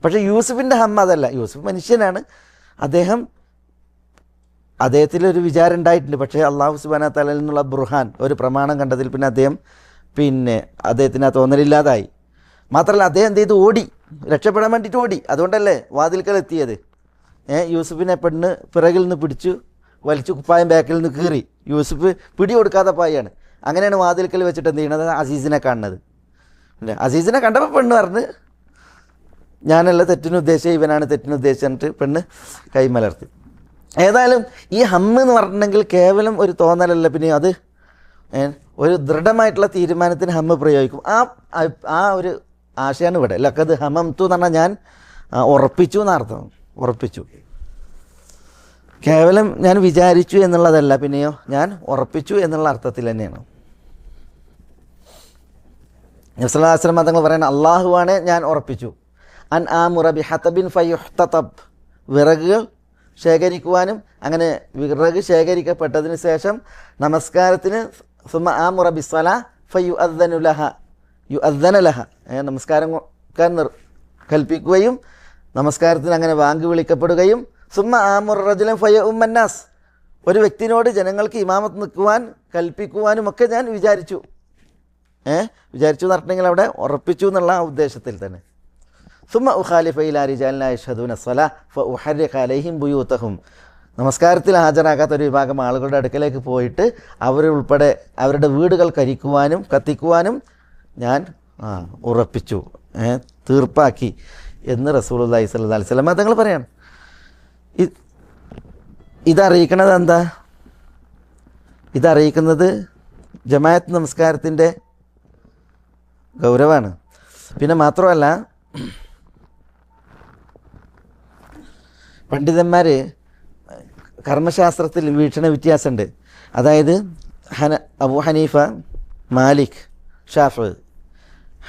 S1: പക്ഷേ യൂസുഫിൻ്റെ ഹമ്മ അതല്ല. യൂസുഫ് മനുഷ്യനാണ്. അദ്ദേഹത്തിലൊരു വിചാരം ഉണ്ടായിട്ടുണ്ട്. പക്ഷേ അള്ളാഹു സുബ്ഹാനഹു വ തആലയിൽ നിന്നുള്ള ബുർഹാൻ, ഒരു പ്രമാണം കണ്ടതിൽ പിന്നെ അദ്ദേഹത്തിന് ആ തോന്നലില്ലാതായി. മാത്രമല്ല അദ്ദേഹം എന്ത് ചെയ്തു? ഓടി, രക്ഷപ്പെടാൻ വേണ്ടിയിട്ട് ഓടി. അതുകൊണ്ടല്ലേ വാതിൽക്കൽ എത്തിയത്. യൂസുഫിനെ പെണ്ണ് പിറകിൽ നിന്ന് പിടിച്ചു വലിച്ചു കുപ്പായം ബാക്കിൽ നിന്ന് കീറി. യൂസുഫ് പിടി കൊടുക്കാതെ പായാണ്. അങ്ങനെയാണ് വാതിൽക്കൽ വെച്ചിട്ട് എന്ത് ചെയ്യണത്? അസീസിനെ കാണുന്നത്. അല്ലേ? അസീസിനെ കണ്ടപ്പോൾ പെണ്ണ് പറഞ്ഞ് ഞാനല്ല തെറ്റിനുദ്ദേശിച്ച, ഇവനാണ് തെറ്റിനുദ്ദേശിച്ചിട്ട് പെണ്ണ് കൈമലർത്തി. ഏതായാലും ഈ ഹമ്മ് എന്ന് പറഞ്ഞിട്ടുണ്ടെങ്കിൽ കേവലം ഒരു തോന്നലല്ല, പിന്നെ അത് ഒരു ദൃഢമായിട്ടുള്ള തീരുമാനത്തിന് ഹമ്മ് പ്രയോഗിക്കും. ആ ഒരു ആശയമാണ് ഇവിടെ. ലക്കത് ഹമംതു എന്ന് പറഞ്ഞാൽ ഞാൻ ഉറപ്പിച്ചു എന്നർത്ഥം. ഉറപ്പിച്ചു, കേവലം ഞാൻ വിചാരിച്ചു എന്നുള്ളതല്ല, പിന്നെയോ ഞാൻ ഉറപ്പിച്ചു എന്നുള്ള അർത്ഥത്തിൽ തന്നെയാണ്. നബി സല്ലല്ലാഹു അലൈഹി വസല്ലം തങ്ങൾ പറയുന്നത് അള്ളാഹുവാണ് ഞാൻ ഉറപ്പിച്ചു. അൻ ആമുറ ബി ഹതബിൻ ഫയുഹ്തതബ്, വിറകുകൾ ശേഖരിക്കുവാനും അങ്ങനെ വിറക് ശേഖരിക്കപ്പെട്ടതിന് ശേഷം നമസ്കാരത്തിന് സുമ ആമുറ ബി സ്വലാ ഫയുഅദ്ദനു ലഹ യുഅദ്ദന ലഹ, നമസ്കാരം കൽപ്പിക്കുകയും നമസ്കാരത്തിന് അങ്ങനെ വാങ്ങി വിളിക്കപ്പെടുകയും സുമ്മ ആമുർ റജുലൻ ഫയ ഉമ്മന്നാസ്, ഒരു വ്യക്തിനോട് ജനങ്ങൾക്ക് ഇമാമത്ത് നിൽക്കുവാൻ കൽപ്പിക്കുവാനും ഒക്കെ ഞാൻ വിചാരിച്ചു. വിചാരിച്ചു എന്ന് പറഞ്ഞിട്ടുണ്ടെങ്കിൽ അവിടെ ഉറപ്പിച്ചു എന്നുള്ള ഉദ്ദേശത്തിൽ തന്നെ. സുമ്മ ഉഖാലിഫ ഇലാ റിജാലിൻ യശ്ഹദൂന സ്വലാ ഫഉഹർരിഖ അലൈഹിം ബുയൂതഹും, നമസ്കാരത്തിൽ ഹാജരാകാത്ത ഒരു വിഭാഗം ആളുകളുടെ അടുക്കലേക്ക് പോയിട്ട് അവരുൾപ്പെടെ അവരുടെ വീടുകൾ കരിക്കുവാനും കത്തിക്കുവാനും ഞാൻ ഉറപ്പിച്ചു, തീർപ്പാക്കി എന്ന് റസൂലുള്ളാഹി സ്വല്ലല്ലാഹു അലൈഹി വസല്ലം തങ്ങൾ പറയാണ്. ഇതറിയിക്കണത് എന്താ? ഇതറിയിക്കുന്നത് ജമാഅത്ത് നമസ്കാരത്തിൻ്റെ ഗൗരവമാണ്. പിന്നെ മാത്രമല്ല പണ്ഡിതന്മാർ കർമ്മശാസ്ത്രത്തിൽ വീക്ഷണ വ്യത്യാസമുണ്ട്. അതായത് അബൂ ഹനീഫ, മാലിക്, ഷാഫി,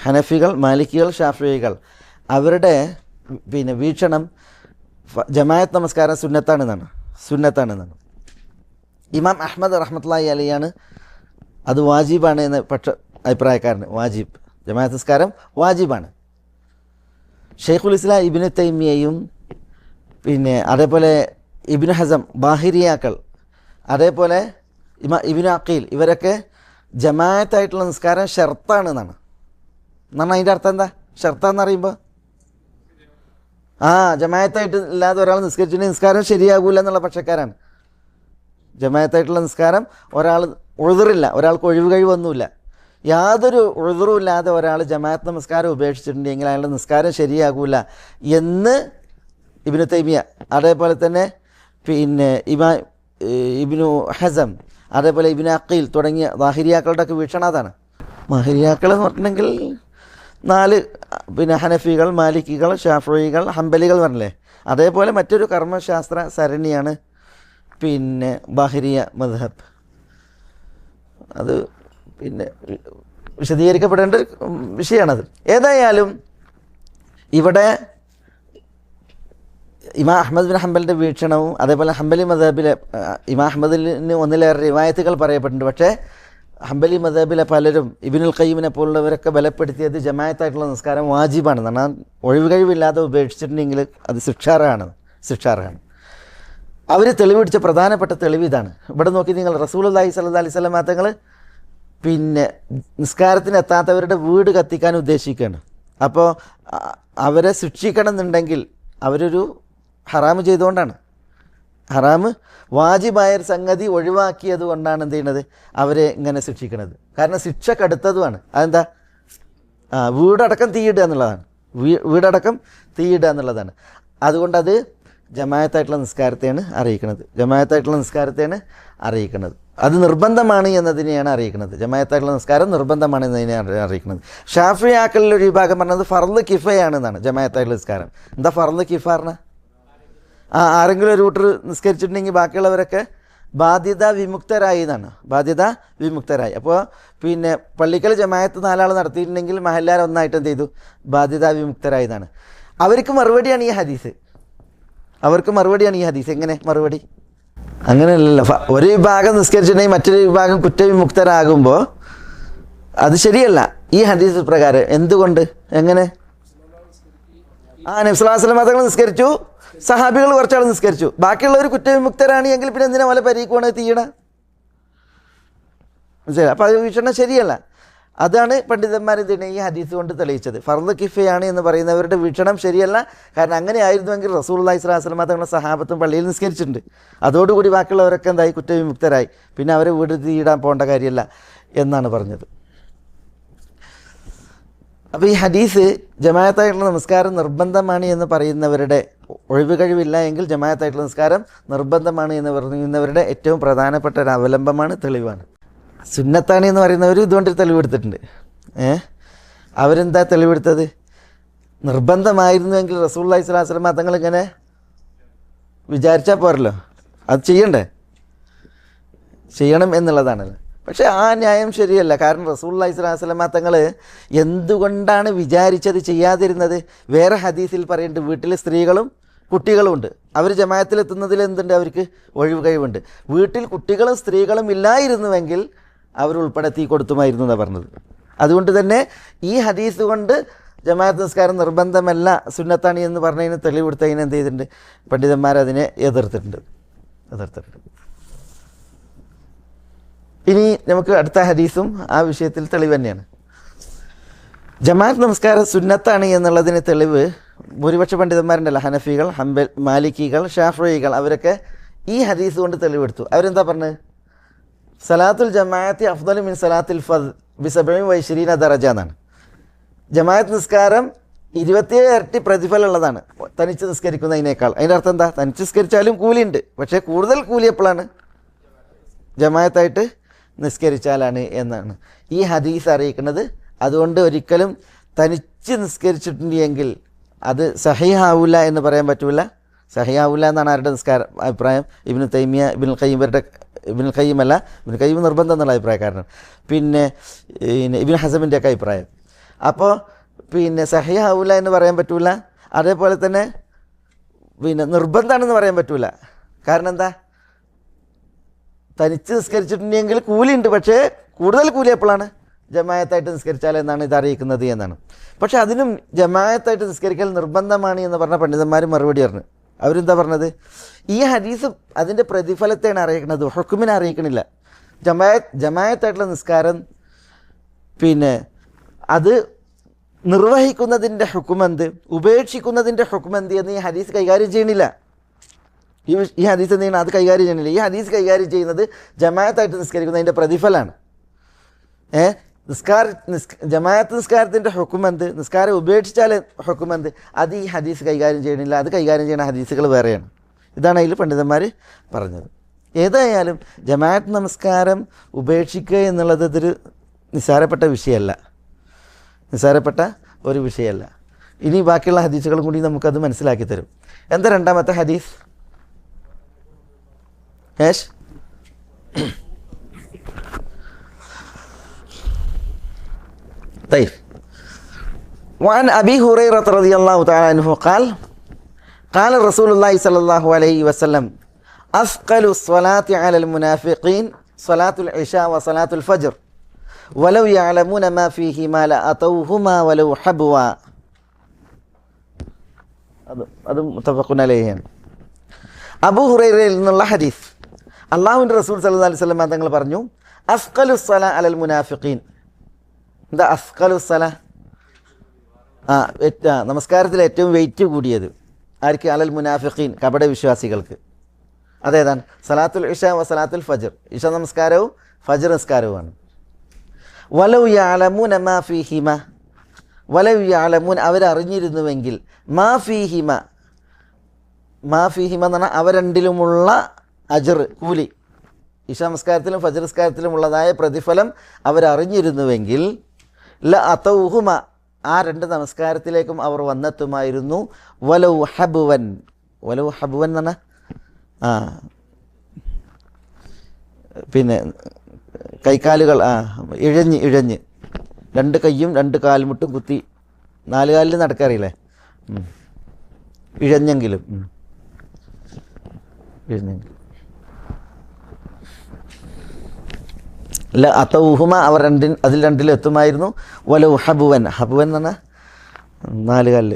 S1: ഹനഫികൾ, മാലിക്കികൾ, ഷാഫികൾ അവരുടെ വീക്ഷണം ജമാഅത്ത് നമസ്കാരം സുന്നത്താണെന്നാണ്. ഇമാം അഹ്മദ് റഹ്മത്തുള്ളാഹി അലൈഹിയാണ് അത് വാജിബാണ് എന്ന അഭിപ്രായക്കാരന്. വാജിബ്, ജമാഅത്ത് നിസ്കാരം വാജിബാണ്. ഷെയ്ഖുൽ ഇസ്ലാം ഇബ്നു തൈമിയയും പിന്നെ അതേപോലെ ഇബ്നു ഹസം ബാഹിരിയാക്കൾ, അതേപോലെ ഇബ്നു അഖീൽ, ഇവരൊക്കെ ജമാഅത്തായിട്ടുള്ള നിസ്കാരം ഷർത്താണ് എന്നാണ്. അതിൻ്റെ അർത്ഥം എന്താ? ഷർത്താന്ന് പറയുമ്പോൾ ജമാഅത്തായിട്ട് ഇല്ലാതെ ഒരാൾ നിസ്കരിച്ചിട്ടുണ്ടെങ്കിൽ നിസ്കാരം ശരിയാകൂല എന്നുള്ള പക്ഷക്കാരാണ്. ജമാഅത്തായിട്ടുള്ള നിസ്കാരം ഒരാൾ ഉഴുതറില്ല, ഒരാൾക്ക് ഒഴിവ് കഴിവൊന്നുമില്ല, യാതൊരു ഉഴുതറും ഇല്ലാതെ ഒരാൾ ജമാഅത്ത് നമസ്കാരം ഉപേക്ഷിച്ചിട്ടുണ്ടെങ്കിൽ അയാളുടെ നിസ്കാരം ശരിയാകൂല എന്ന് ഇബ്നു തൈമിയ, അതേപോലെ തന്നെ പിന്നെ ഇബ്നു ഹസം, അതേപോലെ ഇബ്നു അഖീൽ തുടങ്ങിയ ദാഹിരിയാക്കളുടെ ഒക്കെ വീക്ഷണം അതാണ്. മാഹിരിയാക്കൾ എന്ന് പറഞ്ഞിട്ടുണ്ടെങ്കിൽ 4 പിന്നെ ഹനഫികൾ, മാലിക്കികൾ, ഷാഫിഈകൾ, ഹംബലികൾ പറഞ്ഞില്ലേ, അതേപോലെ മറ്റൊരു കർമ്മശാസ്ത്ര സരണിയാണ് പിന്നെ ബാഹിരിയ മദ്ഹബ്. അത് പിന്നെ വിശദീകരിക്കപ്പെടേണ്ട ഒരു വിഷയമാണത്. ഏതായാലും ഇവിടെ ഇമാം അഹ്മദ് ബിൻ ഹംബലിൻ്റെ വീക്ഷണവും അതേപോലെ ഹംബലി മദ്ഹബിലെ ഇമാം അഹ്മദിന് ഒന്നിലേറെ റിവായത്തുകൾ പറയപ്പെട്ടിട്ടുണ്ട്. പക്ഷേ ഹംബലി മദ്ഹബിലെ പലരും ഇബ്നുൽ ഖയ്യിമിനെ പോലുള്ളവരൊക്കെ ബലപ്പെടുത്തിയത് ജമാഅത്തായിട്ടുള്ള നിസ്കാരം വാജിബാണ്. എന്നാൽ ഒഴിവ് കഴിവില്ലാതെ ഉപേക്ഷിച്ചിട്ടുണ്ടെങ്കിൽ അത് ശിക്ഷാർഹമാണ്. അവർ തെളിവിടിച്ച പ്രധാനപ്പെട്ട തെളിവ് ഇതാണ്. ഇവിടെ നോക്കി നിങ്ങൾ, റസൂലുള്ളാഹി സ്വല്ലല്ലാഹി അലൈഹി വസല്ലം തങ്ങൾ പിന്നെ നിസ്കാരത്തിന് എത്താത്തവരുടെ വീട് കത്തിക്കാൻ ഉദ്ദേശിക്കുകയാണ്. അപ്പോൾ അവരെ ശിക്ഷിക്കണം എന്നുണ്ടെങ്കിൽ അവരൊരു ഹറാമ് ചെയ്തുകൊണ്ടാണ്. ഹറാമ് വാജിബായൊരു സംഗതി ഒഴിവാക്കിയത് കൊണ്ടാണ് എന്ത് ചെയ്യണത്, അവരെ ഇങ്ങനെ ശിക്ഷിക്കണത്. കാരണം ശിക്ഷ കടുത്തതുമാണ്. അതെന്താ? വീടടക്കം തീയിടുക എന്നുള്ളതാണ്. വീടടക്കം തീയിടുക എന്നുള്ളതാണ്. അതുകൊണ്ടത് ജമാഅത്തായിട്ടുള്ള നിസ്കാരത്തെയാണ് അറിയിക്കുന്നത്. അത് നിർബന്ധമാണ് എന്നതിനെയാണ് അറിയിക്കുന്നത്. ജമാഅത്തായിട്ടുള്ള നിസ്കാരം നിർബന്ധമാണ് എന്നതിനെയാണ് അറിയിക്കുന്നത്. ഷാഫിഈയാക്കളിലൊരു വിഭാഗം പറഞ്ഞത് ഫർള് കിഫയാണെന്നാണ് ജമാഅത്തായിട്ടുള്ള നിസ്കാരം. എന്താ ഫർള് കിഫ പറഞ്ഞാൽ? ആരെങ്കിലും ഒരു കൂട്ടർ നിസ്കരിച്ചിട്ടുണ്ടെങ്കിൽ ബാക്കിയുള്ളവരൊക്കെ ബാധ്യത വിമുക്തരായി എന്നാണ്. അപ്പോൾ പിന്നെ പള്ളിക്കൽ ജമാഅത്ത് 4 ആൾ നടത്തിയിട്ടുണ്ടെങ്കിൽ മഹല്ലാർ ഒന്നായിട്ട് എന്ത് ചെയ്തു? ബാധ്യത വിമുക്തരായി എന്നാണ്. അവർക്ക് മറുപടിയാണ് ഈ ഹദീസ്. എങ്ങനെ മറുപടി? അങ്ങനെയല്ലല്ലോ. ഒരു വിഭാഗം നിസ്കരിച്ചിട്ടുണ്ടെങ്കിൽ മറ്റൊരു വിഭാഗം കുറ്റവിമുക്തരാകുമ്പോൾ അത് ശരിയല്ല ഈ ഹദീസ് പ്രകാരം. എന്തുകൊണ്ട്? എങ്ങനെ? നബി സ്വല്ലല്ലാഹു അലൈഹി വസല്ലം തങ്ങൾ നിസ്കരിച്ചു, സഹാബികൾ കുറച്ചാൾ നിസ്കരിച്ചു, ബാക്കിയുള്ളവർ കുറ്റവിമുക്തരാണ് എങ്കിൽ പിന്നെ എന്തിനാ പോലെ പരീക്കുവാണ് തീയണ? മനസ്സിലായി? അപ്പോൾ അത് വീക്ഷണം ശരിയല്ല. അതാണ് പണ്ഡിതന്മാർ ഇതിനെ ഈ ഹദീസ് കൊണ്ട് തെളിയിച്ചത്. ഫർള് കിഫയാണ് എന്ന് പറയുന്നവരുടെ വീക്ഷണം ശരിയല്ല. കാരണം അങ്ങനെ ആയിരുന്നുവെങ്കിൽ റസൂലുള്ളാഹി സ്വല്ലല്ലാഹു അലൈഹി വസല്ലം തങ്ങളുടെ സഹാബത്തും പള്ളിയിൽ നിസ്കരിച്ചിട്ടുണ്ട്. അതോടുകൂടി ബാക്കിയുള്ളവരൊക്കെ എന്തായി? കുറ്റവിമുക്തരായി. പിന്നെ അവരെ വീട് തീയിടാൻ പോകേണ്ട കാര്യമല്ല എന്നാണ് പറഞ്ഞത്. അപ്പോൾ ഈ ഹദീസ് ജമാഅത്തായിട്ടുള്ള നമസ്കാരം നിർബന്ധമാണ് എന്ന് പറയുന്നവരുടെ, ഒഴിവ് കഴിവില്ല എങ്കിൽ ജമാഅത്തായിട്ടുള്ള നമസ്കാരം നിർബന്ധമാണ് എന്ന് പറയുന്നവരുടെ ഏറ്റവും പ്രധാനപ്പെട്ട ഒരു അവലംബമാണ്, തെളിവാണ്. സുന്നത്താണ് എന്ന് പറയുന്നവർ ഇതുകൊണ്ട് തെളിവെടുത്തിട്ടുണ്ട്. അവരെന്താ തെളിവെടുത്തത്? നിർബന്ധമായിരുന്നുവെങ്കിൽ റസൂലുള്ളാഹി സ്വല്ലല്ലാഹു അലൈഹി വസല്ലം തങ്ങൾ ഇങ്ങനെ വിചാരിച്ചാൽ പോരല്ലോ, അത് ചെയ്യണം എന്നുള്ളതാണല്ലോ. പക്ഷേ ആ ന്യായം ശരിയല്ല. കാരണം റസൂലുള്ളാഹി സ്വല്ലല്ലാഹു അലൈഹി വസല്ലം തങ്ങൾ എന്തുകൊണ്ടാണ് വിചാരിച്ചത് ചെയ്യാതിരുന്നത്? വേറെ ഹദീസിൽ പറയുന്നുണ്ട്, വീട്ടിൽ സ്ത്രീകളും കുട്ടികളും ഉണ്ട്, അവർ ജമാഅത്തിലെത്തുന്നതിൽ എന്തുണ്ട്? അവർക്ക് ഒഴിവ് കഴിവുണ്ട്. വീട്ടിൽ കുട്ടികളും സ്ത്രീകളും ഇല്ലായിരുന്നുവെങ്കിൽ അവരുൾപ്പെടെ തീ കൊടുത്തുമായിരുന്നു എന്നാണ് പറഞ്ഞത്. അതുകൊണ്ട് തന്നെ ഈ ഹദീസ് കൊണ്ട് ജമാഅത്ത് നിസ്കാരം നിർബന്ധമല്ല, സുന്നത്താണ് എന്ന് പറഞ്ഞതിന് തെളിവെടുത്തതിന് എന്ത് ചെയ്തിട്ടുണ്ട്? പണ്ഡിതന്മാരതിനെ എതിർത്തിട്ടുണ്ട്. ഇനി നമുക്ക് അടുത്ത ഹദീസും ആ വിഷയത്തിൽ തെളിവ് തന്നെയാണ്. ജമാഅത്ത് നമസ്കാരം സുന്നത്താണ് എന്നുള്ളതിന് തെളിവ് ഭൂരിപക്ഷ പണ്ഡിതന്മാരുണ്ടല്ലോ, ഹനഫികൾ, മാലിക്കികൾ, ഷാഫിഈകൾ, അവരൊക്കെ ഈ ഹദീസ് കൊണ്ട് തെളിവെടുത്തു. അവരെന്താ പറഞ്ഞത്? സലാത്തുൽ ജമാഅത്തി അഫ്ദലു മിൻ സലാത്തിൽ ഫർദ് ബി27 ദറജ എന്നാണ്. ജമാഅത്ത് നിസ്കാരം 27 ഇരട്ടി പ്രതിഫലം ഉള്ളതാണ് തനിച്ച് നിസ്കരിക്കുന്നതിനേക്കാൾ. അതിൻ്റെ അർത്ഥം എന്താ? തനിച്ച് നിസ്കരിച്ചാലും കൂലിയുണ്ട്, പക്ഷേ കൂടുതൽ കൂലി എപ്പോഴാണ്? ജമാഅത്തായിട്ട് നിസ്കരിച്ചാലാണ് എന്നാണ് ഈ ഹദീസ് അറിയിക്കുന്നത്. അതുകൊണ്ട് ഒരിക്കലും തനിച്ച് നിസ്കരിച്ചിട്ടുണ്ടെങ്കിൽ അത് സഹീഹാവില്ല എന്ന് പറയാൻ പറ്റില്ല. സഹീഹാവില്ല എന്നാണ് ആരുടെ അഭിപ്രായം? ഇബ്നു തൈമിയ, ഇബ്നുൽ ഖയ്യിം നിർബന്ധം എന്നുള്ള അഭിപ്രായക്കാരനാണ്. പിന്നെ ഇബ്നു ഹസമിൻ്റെ ഒക്കെ അഭിപ്രായം. അപ്പോൾ പിന്നെ സഹീഹാവില്ല എന്ന് പറയാൻ പറ്റില്ല. അതേപോലെ തന്നെ പിന്നെ നിർബന്ധമാണെന്ന് പറയാൻ പറ്റില്ല. കാരണം എന്താ? തനിച്ച് നിസ്കരിച്ചിട്ടുണ്ടെങ്കിൽ കൂലിയുണ്ട്, പക്ഷേ കൂടുതൽ കൂലി എപ്പോഴാണ്? ജമായത്തായിട്ട് നിസ്കരിച്ചാൽ എന്നാണ് ഇത് അറിയിക്കുന്നത് എന്നാണ്. പക്ഷേ അതിനും ജമായത്തായിട്ട് നിസ്കരിക്കൽ നിർബന്ധമാണ് എന്ന് പറഞ്ഞ പണ്ഡിതന്മാർ മറുപടി പറഞ്ഞു. അവരെന്താ പറഞ്ഞത്? ഈ ഹദീസ് അതിൻ്റെ പ്രതിഫലത്തെയാണ് അറിയിക്കുന്നത്, ഹുക്കുമിനെ അറിയിക്കണില്ല. ജമായത്തായിട്ടുള്ള നിസ്കാരം പിന്നെ അത് നിർവഹിക്കുന്നതിൻ്റെ ഹുക്കുമെന്ത്, ഉപേക്ഷിക്കുന്നതിൻ്റെ ഹുക്കുമെന്ത് എന്ന് ഈ ഹദീസ് കൈകാര്യം ചെയ്യണില്ല. ഈ ഹദീസ് എന്ത് ചെയ്യണം? അത് കൈകാര്യം ചെയ്യണില്ല. ഈ ഹദീസ് കൈകാര്യം ചെയ്യുന്നത് ജമായത്തായിട്ട് നിസ്കരിക്കുന്നതിൻ്റെ പ്രതിഫലമാണ്. ജമാഅത്ത് നിസ്കാരത്തിൻ്റെ ഹുക്കുമെന്ത്, നിസ്കാരം ഉപേക്ഷിച്ചാൽ ഹുക്കുമെന്ത്, അത് ഈ ഹദീസ് കൈകാര്യം ചെയ്യണില്ല. അത് കൈകാര്യം ചെയ്യുന്ന ഹദീസുകൾ വേറെയാണ്. ഇതാണ് അതിൽ പണ്ഡിതന്മാർ പറഞ്ഞത്. ഏതായാലും ജമാഅത്ത് നമസ്കാരം ഉപേക്ഷിക്കുക എന്നുള്ളത് ഇതൊരു നിസ്സാരപ്പെട്ട വിഷയമല്ല, നിസ്സാരപ്പെട്ട ഒരു വിഷയമല്ല. ഇനി ബാക്കിയുള്ള ഹദീസുകളും കൂടി നമുക്കത് മനസ്സിലാക്കി തരും. എന്താ രണ്ടാമത്തെ ഹദീസ്? യേശ് طيب وعن أبي هريرة رضي الله تعالى عنه قال قال رسول الله صلى الله عليه وسلم أثقل الصلاة على المنافقين صلاة العشاء وصلاة الفجر ولو يعلمون ما فيهما لأتوهما ولو حبوا. അത് മുത്തഫഖുൻ അലൈഹിയാണ്. അബൂ ഹുറൈറയിൽ നിന്നുള്ള ഹദീസ്. അല്ലാഹുവിൻ്റെ റസൂൽ സല്ലല്ലാഹു അലൈഹി വസല്ലം തങ്ങൾ പറഞ്ഞു, അസ്ഖലു സ്വലാ അലൽ മുനാഫിഖീൻ. എന്താ അസ്ഖലു സ്വലാ? നമസ്കാരത്തിൽ ഏറ്റവും വെയിറ്റ് കൂടിയത് ആർക്ക്? അലൽ മുനാഫിഖീൻ, കപട വിശ്വാസികൾക്ക്. അതേതാണ്? സലാത്തുൽ ഇഷ വ സലാത്തുൽ ഫജ്ർ. ഇഷ നമസ്കാരവും ഫജ്ർ നമസ്കാരവുമാണ്. വലൗ യഅലമൂന മാ ഫീഹിമ, വലൗ യഅലമൂൻ അവരറിഞ്ഞിരുന്നുവെങ്കിൽ, മാ ഫീഹിമ, മാ ഫീഹിമ എന്ന് പറഞ്ഞാൽ അവ രണ്ടിലുമുള്ള അജ്ർ, കൂലി, ഇഷ നമസ്കാരത്തിലും ഫജ്ർ നമസ്കാരത്തിലുമുള്ളതായ പ്രതിഫലം അവരറിഞ്ഞിരുന്നുവെങ്കിൽ ല അതൗഹുമ, ആ രണ്ട് നമസ്കാരത്തിലേക്കും അവർ വന്നെത്തുമായിരുന്നു. വലൗ ഹബ്വൻ, വലൗ ഹബ്വൻ എന്ന് പറഞ്ഞാൽ പിന്നെ കൈക്കാലുകൾ ഇഴഞ്ഞ് രണ്ട് കയ്യും രണ്ട് കാൽമുട്ടും കുത്തി, നാല് കാലിൽ നടക്കാറില്ലേ, ഇഴഞ്ഞെങ്കിലും ല അതൗഹുമ, അവർ അതിൽ രണ്ടിലും എത്തുമായിരുന്നു. വലൗ ഹബ്വൻ, ഹബ്വൻ എന്ന് പറഞ്ഞാൽ നാല് കാലിൽ.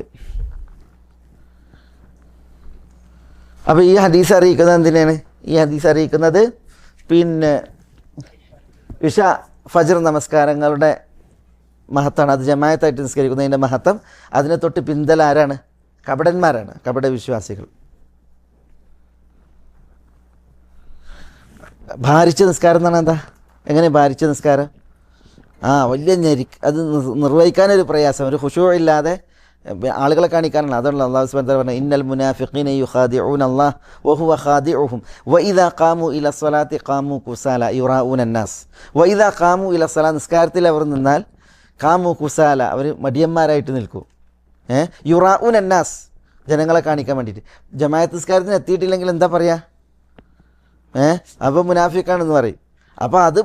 S1: അപ്പോൾ ഈ ഹദീസ് അറിയിക്കുന്നത് എന്തിനാണ്? ഈ ഹദീസ് അറിയിക്കുന്നത് പിന്നെ ഇഷ ഫജ്ർ നമസ്കാരങ്ങളുടെ മഹത്വമാണ്. അത് ജമാഅത്തായിട്ട് നിസ്കരിക്കുന്നതിൻ്റെ മഹത്വം. അതിനെ തൊട്ട് പിന്തൽ ആരാണ്? കപടന്മാരാണ്, കപട വിശ്വാസികൾ. ഭാരിച്ച നിസ്കാരം എന്ന് പറഞ്ഞാൽ എന്താ? എങ്ങനെ ഭാരിച്ച നിസ്കാരം? വലിയ അത് നിർവഹിക്കാനൊരു പ്രയാസം, ഒരു ഖുശൂ ഇല്ലാതെ ആളുകളെ കാണിക്കാനാണ്. അതുകൊണ്ട് അല്ലാഹു സുബ്ഹാനഹു വ തആല പറഞ്ഞു, ഇന്നൽ മുനാഫിഖീന യുഖാദിഊന അല്ലാഹ് വഹുവ ഖാദിഉഹും വഇദാ ഖാമു ഇല സ്വലാത്തി ഖാമു കുസാല യുറാഊന അന്നാസ്. വഇദാ ഖാമു ഇല സ്വലാ, നിസ്കാരത്തിൽ അവർ നിന്നാൽ, ഖാമു കുസാല, അവർ മടിയന്മാരായിട്ട് നിൽക്കും. യുറാഊന അന്നാസ്, ജനങ്ങളെ കാണിക്കാൻ വേണ്ടിയിട്ട്. ജമാഅത്ത് നിസ്കാരത്തിന് എത്തിയിട്ടില്ലെങ്കിൽ എന്താ പറയുക? അപ്പോൾ മുനാഫിക്കാണെന്ന് പറയും. അപ്പോൾ അത്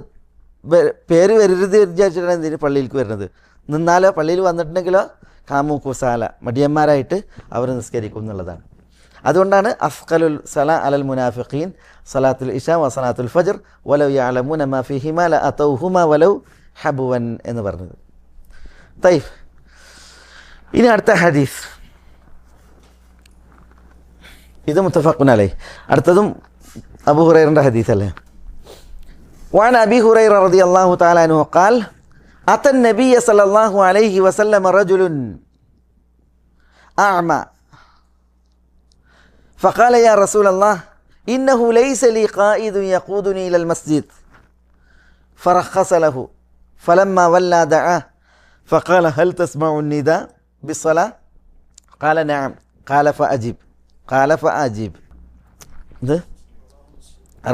S1: പേര് വരരുത് വിചാരിച്ചിട്ടാണ് എന്തിന് പള്ളിയിലേക്ക് വരുന്നത്. നിന്നാലോ, പള്ളിയിൽ വന്നിട്ടുണ്ടെങ്കിലോ കാമു കുസാല, മടിയന്മാരായിട്ട് അവർ നിസ്കരിക്കും എന്നുള്ളതാണ്. അതുകൊണ്ടാണ് അഫ്ഖലുൽ സലാ അലൽ മുനാഫിഖീൻ സലാത്തുൽ ഇശാ വ സലാത്തുൽ ഫജ്ർ വലൗ യഅലമൂന മാ ഫീഹിമാ ലഅതൗഹുമാ വലൗ ഹബ്വൻ എന്ന് പറഞ്ഞത്. തയ്യിബ്, ഇനി അടുത്ത ഹദീസ്. ഇത് മുത്തഫഖുൻ അലൈഹി. അടുത്തതും അബൂ ഹുറൈറയുടെ ഹദീസ് അല്ലേ. وعن أبي هريرة رضي الله تعالى عنه قال أتى النبي صلى الله عليه وسلم رجل أعمى فقال يا رسول الله إنه ليس لي قائد يقودني إلى المسجد فرخص له فلما ولى دعاه فقال هل تسمع النداء بالصلاة قال نعم قال فأجب ده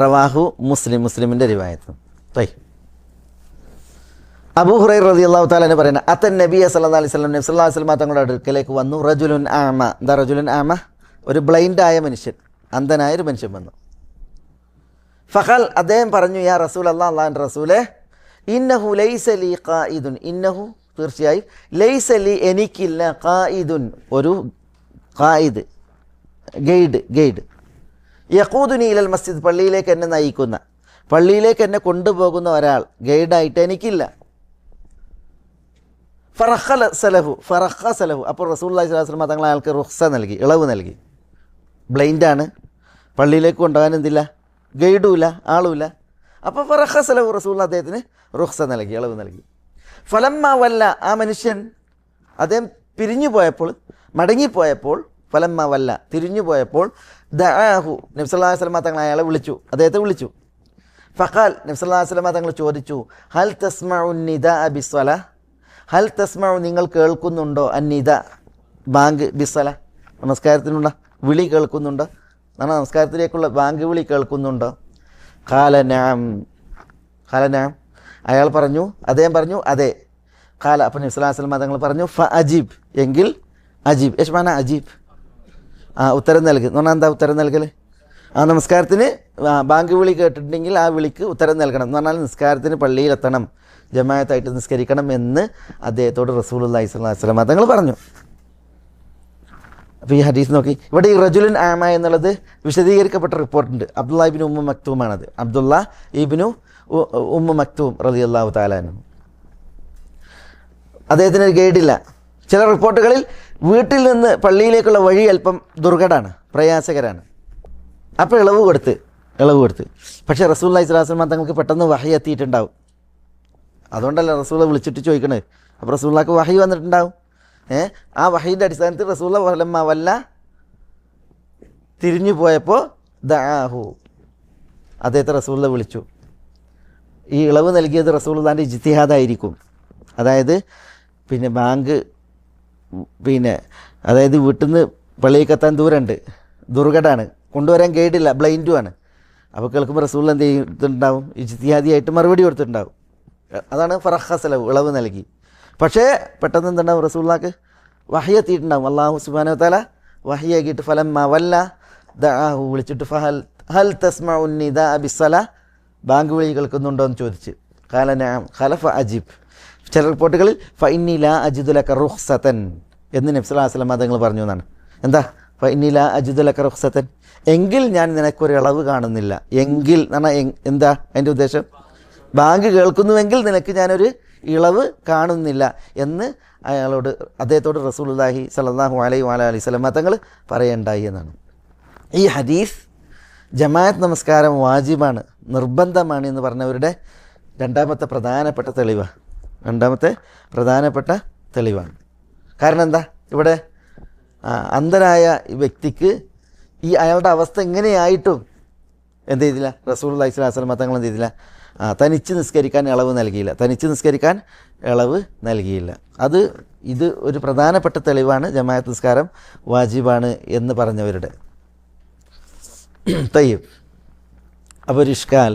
S1: റവാഹു മുസ്ലിം, മുസ്ലിമിൻ്റെ റിവായത്ത്. അബൂ ഹുറൈറ റളിയല്ലാഹു തആല എന്ന് പറയുന്നത്, അത്തൻ നബിയ സല്ലല്ലാഹു അലൈഹി വസല്ലം, നബി സല്ലല്ലാഹു അലൈഹി വസല്ലം തങ്ങളുടെ അടുക്കലേക്ക് വന്നു. റജുലുൻ ആമ, എന്താ റജുലുൻ ആമ? ഒരു ബ്ലൈൻഡായ മനുഷ്യൻ, അന്ധനായ ഒരു മനുഷ്യൻ വന്നു. ഫഖൽ, അദ്ദേഹം പറഞ്ഞു, യാ റസൂൽ അല്ലാഹ്, അല്ലാഹുവിൻ്റെ റസൂലേ, ഇന്നഹു ലൈസ ലി ഖായിദുൻ, ഇന്നഹു തീർച്ചയായും, ലൈസ ലി എനിക്കില്ല, ഖായിദുൻ ഒരു ഖായിദ്, ഗൈഡ് യഖൂദുനി ഇലൽ മസ്ജിദ് പള്ളിയിലേക്ക് എന്നെ നയിക്കുന്ന. പള്ളിയിലേക്ക് എന്നെ കൊണ്ടുപോകുന്ന ഒരാൾ ഗൈഡായിട്ട് എനിക്കില്ല. ഫറഖസലഹു അപ്പോൾ റസൂലുള്ളാഹി സ്വല്ലല്ലാഹു അലൈഹി വസല്ലം തങ്ങൾ അയാൾക്ക് റുഖ്സ നൽകി, ഇളവ് നൽകി. ബ്ലൈൻഡാണ്, പള്ളിയിലേക്ക് കൊണ്ടുപോകാൻ എന്തില്ല, ഗൈഡുമില്ല, ആളുമില്ല. അപ്പോൾ ഫറഖസലഹു റസൂലുള്ളാഹി അദ്ദേഹത്തിന് റുഖ്സ നൽകി, ഇളവ് നൽകി. ഫലമ്മ വല്ല ആ മനുഷ്യൻ അദ്ദേഹം പിരിഞ്ഞു പോയപ്പോൾ, മടങ്ങിപ്പോയപ്പോൾ, ഫലമ്മ വല്ല തിരിഞ്ഞു പോയപ്പോൾ ദഅാഹു നബി സല്ലല്ലാഹു അലൈഹി വസല്ലം തങ്ങൾ അയാളെ വിളിച്ചു, അദ്ദേഹത്തെ വിളിച്ചു. ഫഖാൽ നബി സല്ലല്ലാഹു അലൈഹി വസല്ലം തങ്ങൾ ചോദിച്ചു, ഹൽ തസ്മഉ നിദാഅ ബിസ്സലാ, ഹൽ തസ്മഉ നിങ്ങൾ കേൾക്കുന്നുണ്ടോ അന്നിദ ബാങ്ക് ബിസ്സല നമസ്കാരത്തിനുള്ള വിളി കേൾക്കുന്നുണ്ടോ, നമസ്കാരത്തിലേക്കുള്ള ബാങ്ക് വിളി കേൾക്കുന്നുണ്ടോ? ഖാല നഅം, ഖാല നഅം അയാൾ പറഞ്ഞു, അദ്ദേഹം പറഞ്ഞു അതെ. ഖാല അപ്പോൾ നബി സല്ലല്ലാഹു അലൈഹി വസല്ലം തങ്ങൾ പറഞ്ഞു ഫ അജീബ് എങ്കിൽ അജീബ് യഷ്മാന അജീബ് ഉത്തരം നൽകി എന്ന് പറഞ്ഞാൽ എന്താ ഉത്തരം നൽകൽ? നമസ്കാരത്തിന് ബാങ്ക് വിളി കേട്ടിട്ടുണ്ടെങ്കിൽ ആ വിളിക്ക് ഉത്തരം നൽകണം എന്ന് പറഞ്ഞാൽ നിസ്കാരത്തിന് പള്ളിയിലെത്തണം, ജമാഅത്തായിട്ട് നിസ്കരിക്കണം എന്ന് അദ്ദേഹത്തോട് റസൂലുള്ളാഹി സ്വല്ലല്ലാഹു അലൈഹി വസല്ലം തങ്ങൾ പറഞ്ഞു. അപ്പോൾ ഈ ഹദീസ് നോക്കി, ഇവിടെ ഈ റജുലുൻ ആമ എന്നുള്ളത് വിശദീകരിക്കപ്പെട്ട റിപ്പോർട്ടുണ്ട്. അബ്ദുല്ലാ ഇബ്നു ഉമ്മു മക്തൂമാണത്. അബ്ദുല്ലാ ഇബ്നു ഉമ്മു മക്തൂം റളിയല്ലാഹു തആല അൻഹു. അദ്ദേഹത്തിന് ഒരു ഗൈഡില്ല. ചില റിപ്പോർട്ടുകളിൽ വീട്ടിൽ നിന്ന് പള്ളിയിലേക്കുള്ള വഴി അല്പം ദുർഘടമാണ്, പ്രയാസകരാണ്. അപ്പോൾ ഇളവ് കൊടുത്ത്. പക്ഷേ റസൂലുള്ളാഹി സ്വല്ലല്ലാഹു അലൈഹി വസല്ലം തങ്ങൾക്ക് പെട്ടെന്ന് വഹി എത്തിയിട്ടുണ്ടാവും. അതുകൊണ്ടല്ല റസൂല വിളിച്ചിട്ട് ചോദിക്കണത്. അപ്പോൾ റസൂലുള്ളാഹിക്ക് വഹി വന്നിട്ടുണ്ടാവും. ആ വഹീൻ്റെ അടിസ്ഥാനത്തിൽ റസൂല വല്ല തിരിഞ്ഞു പോയപ്പോൾ ദഅാഹു അദ്ദേഹത്തെ റസൂല വിളിച്ചു. ഈ ഇളവ് നൽകിയത് റസൂലുള്ളാഹിൻ്റെ ഇജ്തിഹാദായിരിക്കും. അതായത് ബാങ്ക് അതായത് വീട്ടിൽ നിന്ന് പള്ളിയിലേക്ക് എത്താൻ ദൂരമുണ്ട്, ദുർഘടമാണ്, കൊണ്ടുവരാൻ ഗൈഡില്ല, ബ്ലൈൻഡുമാണ്. അപ്പോൾ കേൾക്കുമ്പോൾ റസൂൽ എന്ത് ചെയ്തിട്ടുണ്ടാവും? ഇജ്തിഹാദിയായിട്ട് മറുപടി കൊടുത്തിട്ടുണ്ടാവും. അതാണ് ഫറഖസലഹു ഇളവ് നൽകി. പക്ഷേ പെട്ടെന്ന് എന്തുണ്ടാവും? റസൂലുള്ളാഹിക്ക് വഹി എത്തിയിട്ടുണ്ടാവും. അല്ലാഹു സുബ്ഹാനഹു വ തആല വഹി ആക്കിയിട്ട് ഫലമ്മ വല്ല ദഅാഹു വിളിച്ചിട്ട് ഹൽ തസ്മഉ നിദാഅ ബിസ്സലാ ബാങ്ക് വിളി കേൾക്കുന്നുണ്ടോ എന്ന് ചോദിച്ച്. ഖാല നഅം ഖാല ഫഅജിബ്. ചില റിപ്പോർട്ടുകളിൽ ഫഇന്നി ലാ അജിദു ലക റുഖ്സതൻ എന്ന് നബി സല്ലല്ലാഹു അലൈഹി വസല്ലം തങ്ങൾ പറഞ്ഞു എന്നാണ്. എന്താ ഫഇന്നി ലാ അജിദു ലക റുഖ്സതൻ, എങ്കിൽ ഞാൻ നിനക്കൊരു ഇളവ് കാണുന്നില്ല. എങ്കിൽ എന്ന് പറഞ്ഞാൽ എന്താ അതിൻ്റെ ഉദ്ദേശം? ബാങ്ക് കേൾക്കുന്നുവെങ്കിൽ നിനക്ക് ഞാനൊരു ഇളവ് കാണുന്നില്ല എന്ന് അദ്ദേഹത്തോട് റസൂലുള്ളാഹി സ്വല്ലല്ലാഹു അലൈഹി വസല്ലം തങ്ങൾ പറയണ്ടായി എന്നാണ്. ഈ ഹദീസ് ജമാഅത്ത് നമസ്കാരം വാജിബാണ്, നിർബന്ധമാണ് എന്ന് പറഞ്ഞവരുടെ രണ്ടാമത്തെ പ്രധാനപ്പെട്ട തെളിവാണ്. കാരണം എന്താ? ഇവിടെ അന്ധനായ വ്യക്തിക്ക് ഈ അയാളുടെ അവസ്ഥ എങ്ങനെയായിട്ടും എന്ത് ചെയ്തില്ല? റസൂലുള്ളാഹി സ്വല്ലല്ലാഹു അലൈഹി വസല്ലം തങ്ങൾ എന്ത് ചെയ്തില്ല? തനിച്ച് നിസ്കരിക്കാൻ ഇളവ് നൽകിയില്ല. ഇത് ഒരു പ്രധാനപ്പെട്ട തെളിവാണ് ജമാഅത്ത് നിസ്കാരം വാജിബാണ് എന്ന് പറഞ്ഞവരുടെ. തയ്യബ്. അപ്പോൾ ഒരു ഇഷ്കാൽ,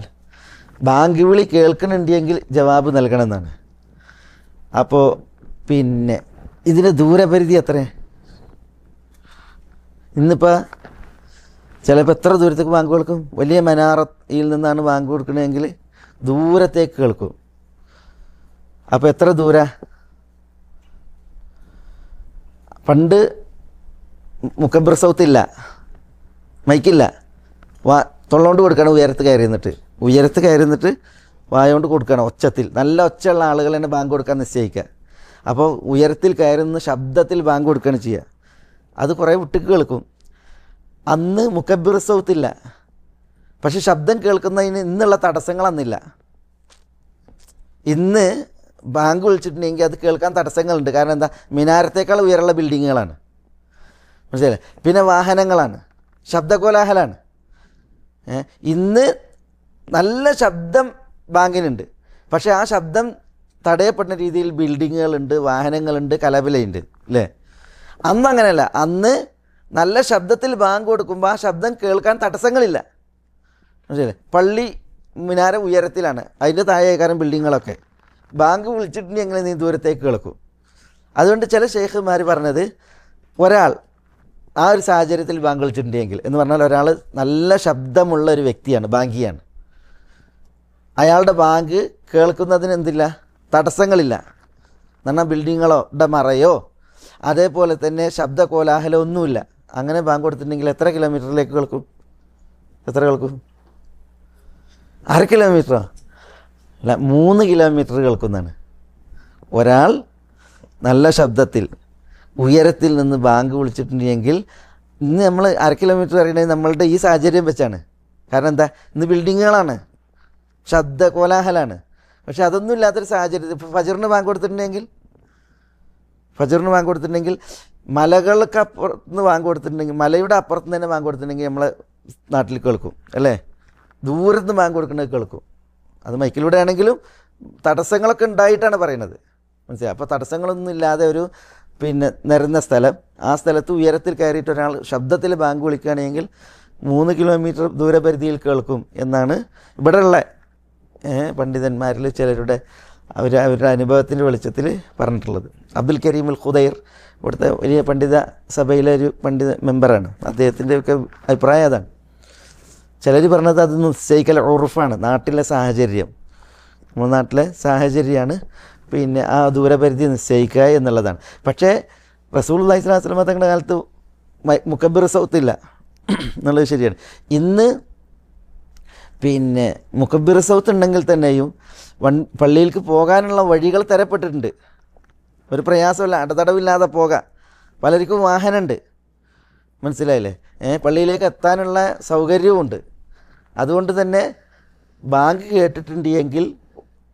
S1: ബാങ്ക് വിളി കേൾക്കണുണ്ടെങ്കിൽ ജവാബ് നൽകണമെന്നാണ്. അപ്പോൾ ഇതിൻ്റെ ദൂരപരിധി എത്ര? ഇന്നിപ്പോൾ ചിലപ്പോൾ എത്ര ദൂരത്തേക്ക് ബാങ്ക് കേൾക്കും? വലിയ മനാറയിൽ നിന്നാണ് ബാങ്ക് കൊടുക്കണമെങ്കിൽ ദൂരത്തേക്ക് കേൾക്കും. അപ്പോൾ എത്ര ദൂര? പണ്ട് മുക്കബ്ബർ സൗത്തില്ല, മൈക്കില്ല, തൊള്ളോണ്ട് കൊടുക്കണം. ഉയരത്ത് കയറി നിന്നിട്ട് വായോണ്ട് കൊടുക്കണം, ഒച്ചത്തിൽ. നല്ല ഒച്ചയുള്ള ആളുകൾ തന്നെ ബാങ്ക് കൊടുക്കാൻ നിശ്ചയിക്കുക. അപ്പോൾ ഉയരത്തിൽ കയറുന്ന ശബ്ദത്തിൽ ബാങ്ക് കൊടുക്കുകയാണ് ചെയ്യുക. അത് കുറേ വിട്ടിക്ക് കേൾക്കും. അന്ന് മുക്കബ്ബിർ സൗത്തില്ല, പക്ഷെ ശബ്ദം കേൾക്കുന്നതിന് ഇന്നുള്ള തടസ്സങ്ങളൊന്നുമില്ല. ഇന്ന് ബാങ്ക് വിളിച്ചിട്ടുണ്ടെങ്കിൽ അത് കേൾക്കാൻ തടസ്സങ്ങളുണ്ട്. കാരണം എന്താ? മിനാരത്തേക്കാൾ ഉയരമുള്ള ബിൽഡിങ്ങുകളാണ്, മനസ്സിലായില്ലേ? പിന്നെ വാഹനങ്ങളാണ്, ശബ്ദകോലാഹലമാണ്. ഇന്ന് നല്ല ശബ്ദം ബാങ്കിനുണ്ട്, പക്ഷേ ആ ശബ്ദം തടയപ്പെടുന്ന രീതിയിൽ ബിൽഡിങ്ങുകളുണ്ട്, വാഹനങ്ങളുണ്ട്, കലപിലയുണ്ട്, അല്ലേ? അന്ന് അങ്ങനെയല്ല. അന്ന് നല്ല ശബ്ദത്തിൽ ബാങ്ക് കൊടുക്കുമ്പോൾ ആ ശബ്ദം കേൾക്കാൻ തടസ്സങ്ങളില്ല, മനസ്സിലായില്ലേ? പള്ളി മിനാര ഉയരത്തിലാണ്, അതിൻ്റെ താഴെക്കാരൻ ബിൽഡിങ്ങുകളൊക്കെ. ബാങ്ക് വിളിച്ചിട്ടുണ്ടെങ്കിൽ എങ്ങനെ നീ ദൂരത്തേക്ക് കേൾക്കും? അതുകൊണ്ട് ചില ഷെയ്ഖുമാർ പറഞ്ഞത്, ഒരാൾ ആ ഒരു സാഹചര്യത്തിൽ ബാങ്ക് വിളിച്ചിട്ടുണ്ടെങ്കിൽ എന്ന് പറഞ്ഞാൽ ഒരാൾ നല്ല ശബ്ദമുള്ള ഒരു വ്യക്തിയാണ്, ബാങ്കിയാണ്. അയാളുടെ ബാങ്ക് കേൾക്കുന്നതിന് എന്തില്ല? തടസ്സങ്ങളില്ല. എന്നാൽ ബിൽഡിങ്ങുകളോ മറയോ അതേപോലെ തന്നെ ശബ്ദ കോലാഹലം ഒന്നുമില്ല. അങ്ങനെ ബാങ്ക് കൊടുത്തിട്ടുണ്ടെങ്കിൽ എത്ര കിലോമീറ്ററിലേക്ക് കേൾക്കും? കിലോമീറ്ററോ? അല്ല, 3 കിലോമീറ്റർ കേൾക്കുന്നതാണ്. ഒരാൾ നല്ല ശബ്ദത്തിൽ ഉയരത്തിൽ നിന്ന് ബാങ്ക് വിളിച്ചിട്ടുണ്ടെങ്കിൽ ഇന്ന് നമ്മൾ 1/2 കിലോമീറ്റർ അറിയണത് നമ്മളുടെ ഈ സാഹചര്യം വെച്ചാണ്. കാരണം എന്താ, ഇന്ന് ബിൽഡിങ്ങുകളാണ്, ശബ്ദ കോലാഹലമാണ്. പക്ഷെ അതൊന്നും ഇല്ലാത്തൊരു സാഹചര്യത്തിൽ ഇപ്പോൾ ഫജറിന് ബാങ്ക് കൊടുത്തിട്ടുണ്ടെങ്കിൽ മലകൾക്ക് അപ്പുറത്ത് നിന്ന് ബാങ്ക് കൊടുത്തിട്ടുണ്ടെങ്കിൽ, മലയുടെ അപ്പുറത്ത് തന്നെ ബാങ്ക് കൊടുത്തിട്ടുണ്ടെങ്കിൽ നമ്മളെ നാട്ടിൽ കേൾക്കും അല്ലേ? ദൂരത്ത് നിന്ന് ബാങ്ക് കൊടുക്കുന്നത് കേൾക്കും. അത് മൈക്കിലൂടെ ആണെങ്കിലും തടസ്സങ്ങളൊക്കെ ഉണ്ടായിട്ടാണ് പറയുന്നത്, മനസ്സിലായി? അപ്പോൾ തടസ്സങ്ങളൊന്നും ഇല്ലാതെ ഒരു നിരന്ന സ്ഥലം, ആ സ്ഥലത്ത് ഉയരത്തിൽ കയറിയിട്ട് ഒരാൾ ശബ്ദത്തിൽ ബാങ്ക് വിളിക്കുകയാണെങ്കിൽ 3 കിലോമീറ്റർ ദൂരപരിധിയിൽ കേൾക്കും എന്നാണ് ഇവിടെയുള്ള പണ്ഡിതന്മാരിൽ ചിലരുടെ അവരുടെ അനുഭവത്തിൻ്റെ വെളിച്ചത്തിൽ പറഞ്ഞിട്ടുള്ളത്. അബ്ദുൽ കരീം അൽ ഖുദൈർ ഇവിടുത്തെ വലിയ പണ്ഡിത സഭയിലെ ഒരു പണ്ഡിത മെമ്പറാണ്. അദ്ദേഹത്തിൻ്റെ ഒക്കെ അഭിപ്രായം അതാണ്. ചിലർ പറഞ്ഞത് അത് നിശ്ചയിക്കൽ ഉറുഫാണ്, നാട്ടിലെ സാഹചര്യം, നമ്മുടെ നാട്ടിലെ സാഹചര്യമാണ് ആ ദൂരപരിധി നിശ്ചയിക്കുക എന്നുള്ളതാണ്. പക്ഷേ റസൂലുള്ളാഹി സ്വല്ലല്ലാഹു അലൈഹി വസല്ലം തങ്ങളുടെ കാലത്ത് മുക്കബ്ബിർ സൗത്തില്ല എന്നുള്ളത് ശരിയാണ്. ഇന്ന് മുക്കബ്ബിർ സൗത്ത് ഉണ്ടെങ്കിൽ തന്നെയും പള്ളിയിലേക്ക് പോകാനുള്ള വഴികൾ തരപ്പെട്ടിട്ടുണ്ട്. ഒരു പ്രയാസമില്ല, അടതടവില്ലാതെ പോകാം. പലർക്കും വാഹനമുണ്ട്, മനസ്സിലായില്ലേ? പള്ളിയിലേക്ക് എത്താനുള്ള സൗകര്യവുമുണ്ട്. അതുകൊണ്ട് തന്നെ ബാങ്ക് കേട്ടിട്ടുണ്ട് എങ്കിൽ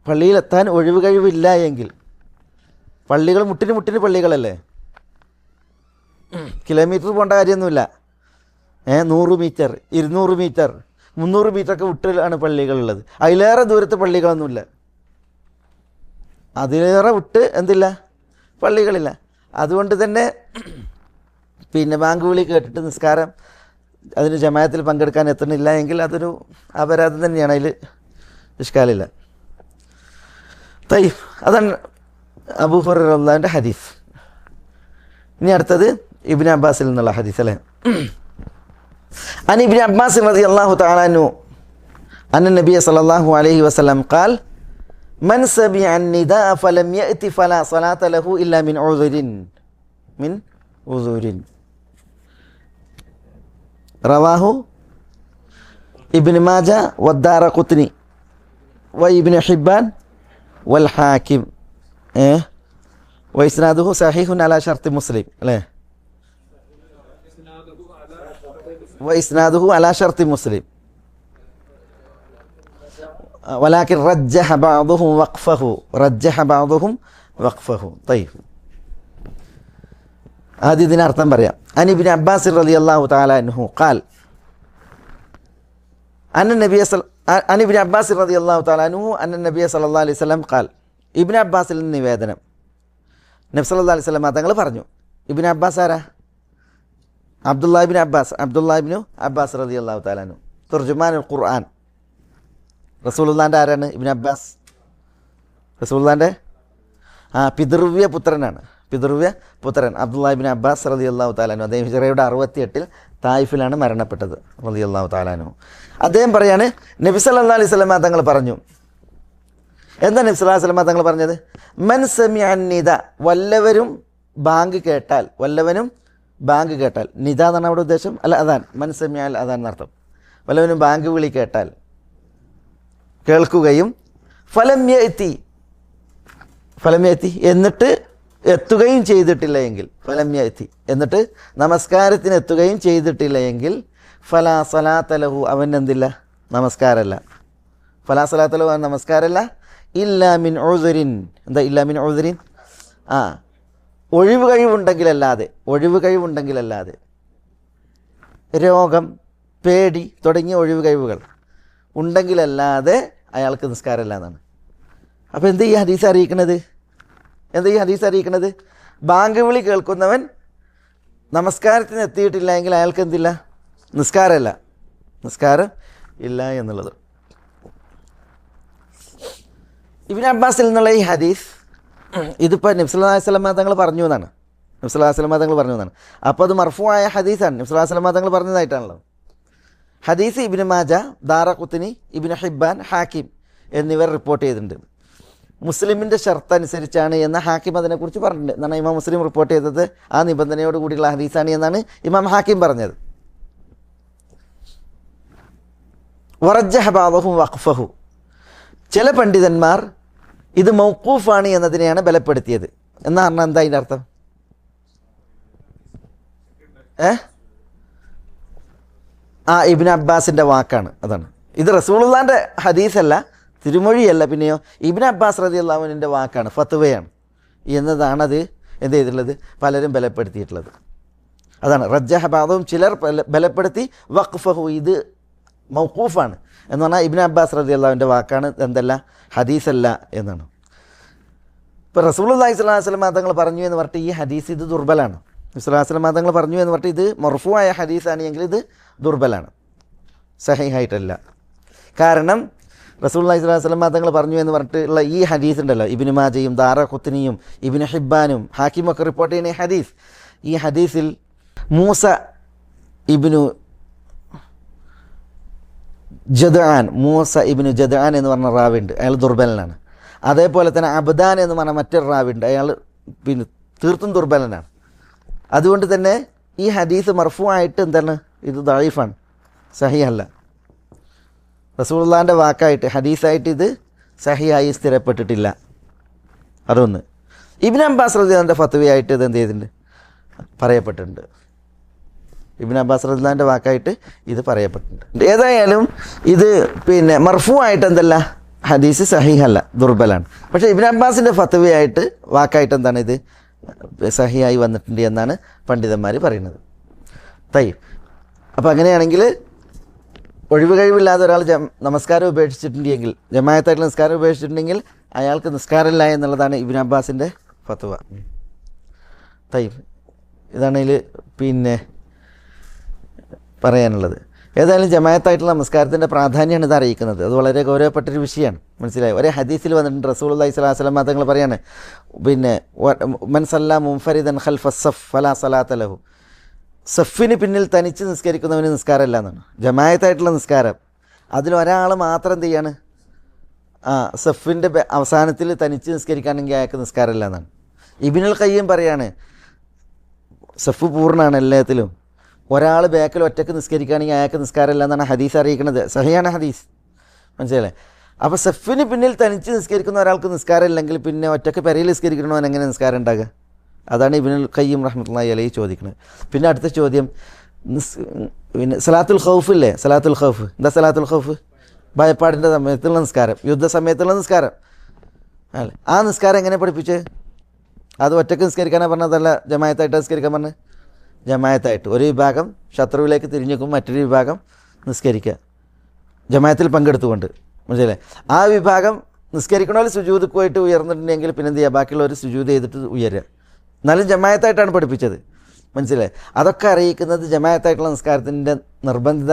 S1: പള്ളിയിലെത്താൻ ഒഴിവ് കഴിവില്ല എങ്കിൽ, പള്ളികൾ മുട്ടിന് പള്ളികളല്ലേ, കിലോമീറ്റർ പോകേണ്ട കാര്യമൊന്നുമില്ല. 100 മീറ്റർ 200 മീറ്റർ 300 മീറ്ററൊക്കെ വിട്ടിലാണ് പള്ളികളുള്ളത്. അതിലേറെ ദൂരത്ത് പള്ളികളൊന്നുമില്ല, അതിലേറെ വിട്ട് എന്തില്ല, പള്ളികളില്ല. അതുകൊണ്ട് തന്നെ ബാങ്ക് വിളി കേട്ടിട്ട് നിസ്കാരം അതിന് ജമാഅത്തിൽ പങ്കെടുക്കാൻ എത്തുന്നില്ല എങ്കിൽ അതൊരു അപരാധം തന്നെയാണ്, അതിൽ ഇഷ്കാലില്ല. അതാണ് അബൂ ഹുറൈറ റളിയല്ലാഹുവിൻ്റെ ഹദീസ്. ഇനി അടുത്തത് ഇബ്നു അബ്ബാസിൽ നിന്നുള്ള ഹദീസ് അല്ലേ. عن ابن عباس رضي الله تعالى عنه أن النبي صلى الله عليه وسلم قال من سمع النداء فلم يأت فلا صلاة له إلا من عذر رواه ابن ماجه والدارقطني وابن حبان والحاكم وإسناده صحيح على شرط مسلم وإسناده على شرط مسلم ولكن رجح بعضهم وقفه طيب هذه دين أرتم بريا عن ابن عباس رضي الله تعالى عنه قال عن ابن عباس رضي الله تعالى عنه أن النبي صلى الله عليه وسلم قال ابن عباس നിവേദനം നബി സല്ലല്ലാഹു അലൈഹി വസല്ലം തങ്ങൾ പറഞ്ഞു. ഇബ്നു അബ്ബാസ് ആരാ? അബ്ദുല്ലാഹിബ്നു അബ്ബാസ് റളിയല്ലാഹു തആല അൻഹു, തർജുമാനുൽ ഖുർആൻ. റസൂലുള്ളാഹിൻ്റെ ആരാണ്? ഇബ്നു അബ്ബാസ് റസൂലുള്ളാഹിൻ്റെ പിതൃവ്യ പുത്രൻ അബ്ദുല്ലാഹിബ്നു അബ്ബാസ് റളിയല്ലാഹു തആല അൻഹു. അദ്ദേഹം ഹിജ്റയുടെ 68 തായിഫിലാണ് മരണപ്പെട്ടത് റളിയല്ലാഹു തആല അൻഹു. അദ്ദേഹം പറയാണ്, നബി സല്ലല്ലാഹു അലൈഹി വസല്ലം തങ്ങൾ പറഞ്ഞു. എന്താ നബി സല്ലല്ലാഹു അലൈഹി വസല്ലം തങ്ങൾ പറഞ്ഞത്? മൻ സമിഅ നിദ, വല്ലവനും ബാങ്ക് കേട്ടാൽ നിദ എന്നാണ് അവിടെ ഉദ്ദേശം, അല്ല അദാൻ. മൻ സമിഅ അൽ അദാൻ എന്നർത്ഥം. വല്ലവനും ബാങ്ക് വിളി കേൾക്കുകയും ഫലം യഅതി എന്നിട്ട് എത്തുകയും ചെയ്തിട്ടില്ല എങ്കിൽ, എന്നിട്ട് നമസ്കാരത്തിന് എത്തുകയും ചെയ്തിട്ടില്ല എങ്കിൽ ഫലാ സലാത്ത ലഹു, അവൻ എന്തില്ല, നമസ്കാരമല്ല. ഫലാ സലാത്ത ലഹു, അവൻ നമസ്കാരമല്ല. ഇല്ലാ മിൻ ഉസ്രിൻ, എന്താ ഇല്ലാ മിൻ ഉസ്രിൻ? ഒഴിവ് കഴിവുണ്ടെങ്കിലല്ലാതെ, രോഗം, പേടി തുടങ്ങിയ ഒഴിവ് കഴിവുകൾ ഉണ്ടെങ്കിലല്ലാതെ അയാൾക്ക് നിസ്കാരമല്ല എന്നാണ്. അപ്പോൾ എന്താ ഈ ഹദീസ് അറിയിക്കുന്നത്? ബാങ്ക് വിളി കേൾക്കുന്നവൻ നമസ്കാരത്തിന് എത്തിയിട്ടില്ല എങ്കിൽ അയാൾക്ക് എന്തില്ല, നിസ്കാരം ഇല്ല എന്നുള്ളത്. ഇബ്നു അബ്ബാസിൽ നിന്നുള്ള ഈ ഹദീസ് ഇതിപ്പോൾ നബി സല്ലല്ലാഹു അലൈഹി വസല്ലം തങ്ങൾ പറഞ്ഞു എന്നാണ്. അപ്പോൾ അത് മർഫൂആയ ഹദീസാണ്, നബി സല്ലല്ലാഹു അലൈഹി വസല്ലം തങ്ങൾ പറഞ്ഞതായിട്ടാണല്ലോ. ഹദീസ് ഇബ്നു മാജ, ദാറഖുത്നി, ഇബ്നു ഹിബ്ബാൻ, ഹാക്കിം എന്നിവർ റിപ്പോർട്ട് ചെയ്തിട്ടുണ്ട്. മുസ്ലിമിൻ്റെ ഷർത്ത് അനുസരിച്ചാണ് എന്ന ഹാക്കിം അതിനെക്കുറിച്ച് പറഞ്ഞിട്ടുണ്ട്. എന്നാണ് ഇമാം മുസ്ലിം റിപ്പോർട്ട് ചെയ്തത് ആ നിബന്ധനയോട് കൂടിയുള്ള ഹദീസാണ് എന്നാണ് ഇമാം ഹാക്കിം പറഞ്ഞത്. വറജ്ജഹ ബഅദുഹും വഖഫഹു. ചില പണ്ഡിതന്മാർ ഇത് മൗഖൂഫാണ് എന്നതിനെയാണ് ബലപ്പെടുത്തിയത്. എന്ന് പറഞ്ഞാൽ എന്താ അതിൻ്റെ അർത്ഥം? ഇബ്നു അബ്ബാസിൻ്റെ വാക്കാണ്. അതാണ് ഇത്. റസൂലുള്ളാഹിൻ്റെ ഹദീസല്ല, തിരുമൊഴിയല്ല, പിന്നെയോ ഇബ്നു അബ്ബാസ് റളിയല്ലാഹു അൻഹുവിൻ്റെ വാക്കാണ്, ഫത്വയാണ് എന്നതാണത് എന്ത് ചെയ്തിട്ടുള്ളത്, പലരും ബലപ്പെടുത്തിയിട്ടുള്ളത്. അതാണ് റജ്ജഹ ബഅദുഹും, ചിലർ ബലപ്പെടുത്തി വഖഫഹു, ഇത് മൗഖൂഫാണ് എന്ന് പറഞ്ഞാൽ ഇബ്നു അബ്ബാസ് റളിയല്ലാഹുവിൻ്റെ വാക്കാണ്, എന്തല്ല ഹദീസല്ല എന്നാണ്. ഇപ്പോൾ റസൂലുള്ളാഹി സ്വല്ലല്ലാഹു അലൈഹി വസല്ലം തങ്ങൾ പറഞ്ഞു എന്ന് പറഞ്ഞിട്ട് ഈ ഹദീസ് ഇത് ദുർബലാണ്. സ്വല്ലല്ലാഹു അലൈഹി വസല്ലം തങ്ങൾ പറഞ്ഞു എന്ന് പറഞ്ഞിട്ട് ഇത് മർഫൂആയ ഹദീസാണ് എങ്കിൽ ഇത് ദുർബലാണ്, സഹീഹായിട്ടല്ല. കാരണം റസൂലുള്ളാഹി സ്വല്ലല്ലാഹു അലൈഹി വസല്ലം തങ്ങൾ പറഞ്ഞു എന്ന് പറഞ്ഞിട്ടുള്ള ഈ ഹദീസ് ഉണ്ടല്ലോ, ഇബ്നു മാജയും ദാറഖുത്നിയും ഇബ്നു ഹിബ്ബാനും ഹാക്കിമൊക്കെ റിപ്പോർട്ട് ചെയ്യുന്ന ഈ ഹദീസ്, ഈ ഹദീസിൽ മൂസ ഇബ്നു ജദ്ആൻ എന്ന് പറഞ്ഞ റാവിണ്ട്, അയാൾ ദുർബലനാണ്. അതേപോലെ തന്നെ അബ്ദാൻ എന്ന് പറഞ്ഞ മറ്റൊരു റാവിണ്ട്, അയാൾ പിന്നെ തീർത്തും ദുർബലനാണ്. അതുകൊണ്ട് തന്നെ ഈ ഹദീസ് മർഫൂആയിട്ട് എന്താണ്, ഇത് ദഈഫാണ്, സഹീഹല്ല. റസൂലുള്ളാഹിൻ്റെ വാക്കായിട്ട് ഹദീസായിട്ട് ഇത് സഹീഹായി സ്ഥിരപ്പെട്ടിട്ടില്ല. അതൊന്ന്. ഇബ്നു അബ്ബാസ് റളിയല്ലാഹുവിൻ്റെ ഫത്വയായിട്ട് ഇത് എന്ത് ചെയ്തിട്ടുണ്ട്, പറയപ്പെട്ടിട്ടുണ്ട്. ഇബ്നു അബ്ബാസ് റളിയല്ലാഹുവിൻ്റെ വാക്കായിട്ട് ഇത് പറയപ്പെട്ടിട്ടുണ്ട്. ഏതായാലും ഇത് പിന്നെ മർഫൂആയിട്ട് എന്തല്ല, ഹദീസ് സഹീഹല്ല, ദുർബലാണ്. പക്ഷേ ഇബ്നു അബ്ബാസിൻ്റെ ഫത്വയായിട്ട് വാക്കായിട്ട് എന്താണ്, ഇത് സഹീഹായി വന്നിട്ടുണ്ട് എന്നാണ് പണ്ഡിതന്മാർ പറയുന്നത്. തയ്യ്. അപ്പോൾ അങ്ങനെയാണെങ്കിൽ ഒഴിവ് കഴിവില്ലാതെ ഒരാൾ നമസ്കാരം ഉപേക്ഷിച്ചിട്ടുണ്ടെങ്കിൽ, ജമാഅത്തായിട്ടുള്ള നിസ്കാരം ഉപേക്ഷിച്ചിട്ടുണ്ടെങ്കിൽ അയാൾക്ക് നിസ്കാരമില്ല എന്നുള്ളതാണ് ഇബ്നു അബ്ബാസിൻ്റെ ഫത്വ. തയ്യ്. ഇതാണെങ്കിൽ പിന്നെ പറയാനുള്ളത്. ഏതായാലും ജമാഅത്തായിട്ടുള്ള നമസ്കാരത്തിൻ്റെ പ്രാധാന്യമാണ് ഇത് അറിയിക്കുന്നത്. അത് വളരെ ഗൗരവപ്പെട്ടൊരു വിഷയമാണ്, മനസ്സിലായി. ഒരേ ഹദീസിൽ വന്നിട്ടുണ്ട്, റസൂലുള്ളാഹി സ്വല്ലല്ലാഹു അലൈഹി വസല്ലം തങ്ങൾ പറയാണ്, പിന്നെ മൻ സല്ല മുൻഫരിദൻ ഖൽഫ സഫ് ഫലാ സലാത്ത ലഹു, സഫിന് പിന്നിൽ തനിച്ച് നിസ്കരിക്കുന്നവന് നിസ്കാരമല്ല എന്നാണ്. ജമാഅത്തായിട്ടുള്ള നിസ്കാരം അതിലൊരാൾ മാത്രം എന്ത് ചെയ്യാണ്, സഫിൻ്റെ അവസാനത്തിൽ തനിച്ച് നിസ്കരിക്കുകയാണെങ്കിൽ അയാൾക്ക് നിസ്കാരമല്ല എന്നാണ്. ഇബ്നുൽ ഖയ്യിം പറയാണ്, സഫ് പൂർണ്ണമാണ് എല്ലാത്തിലും, ഒരാൾ ബാക്കിൽ ഒറ്റയ്ക്ക് നിസ്കരിക്കുകയാണെങ്കിൽ അയാൾക്ക് നിസ്കാരമല്ല എന്നാണ് ഹദീസ് അറിയിക്കുന്നത്. സഹിയാണ് ഹദീസ്, മനസ്സിലായില്ലേ? അപ്പോൾ സഫിന് പിന്നിൽ തനിച്ച് നിസ്കരിക്കുന്ന ഒരാൾക്ക് നിസ്കാരമില്ലെങ്കിൽ പിന്നെ ഒറ്റയ്ക്ക് പെരയിൽ നിസ്കരിക്കണവൻ എങ്ങനെ നിസ്കാരം ഉണ്ടാകുക? അതാണ് ഇബ്നുൽ ഖയ്യിം റഹ്മത്തുള്ളാഹി അലൈഹി ചോദിക്കുന്നത്. പിന്നെ അടുത്ത ചോദ്യം, പിന്നെ സലാത്തുൽ ഖൗഫ് ഇല്ലേ, സലാത്തുൽ ഖൗഫ് എന്താ? സലാത്തുൽ ഖൗഫ് ഭയപ്പാടിൻ്റെ സമയത്തുള്ള നിസ്കാരം, യുദ്ധ സമയത്തുള്ള നിസ്കാരം അല്ലേ? ആ നിസ്കാരം എങ്ങനെ പഠിപ്പിച്ച്? അത് ഒറ്റയ്ക്ക് നിസ്കരിക്കാനാണ് പറഞ്ഞതല്ല, ജമാഅത്തായിട്ട് നിസ്കരിക്കാൻ പറഞ്ഞ്? ജമാഅത്തായിട്ട് ഒരു വിഭാഗം ശത്രുവിലേക്ക് തിരിഞ്ഞേക്കും, മറ്റൊരു വിഭാഗം നിസ്കരിക്കുക, ജമാഅത്തിൽ പങ്കെടുത്തുകൊണ്ട്, മനസ്സിലെ? ആ വിഭാഗം നിസ്കരിക്കണമെങ്കിൽ സുജൂദ് പോയിട്ട് ഉയർന്നിട്ടുണ്ടെങ്കിൽ പിന്നെ എന്ത് ചെയ്യുക, ബാക്കിയുള്ളവർ സുജൂദ് ചെയ്തിട്ട് ഉയരുക. എന്നാലും ജമാഅത്തായിട്ടാണ് പഠിപ്പിച്ചത്, മനസ്സിലായി? അതൊക്കെ അറിയിക്കുന്നത് ജമാഅത്തായിട്ടുള്ള നിസ്കാരത്തിൻ്റെ നിർബന്ധിത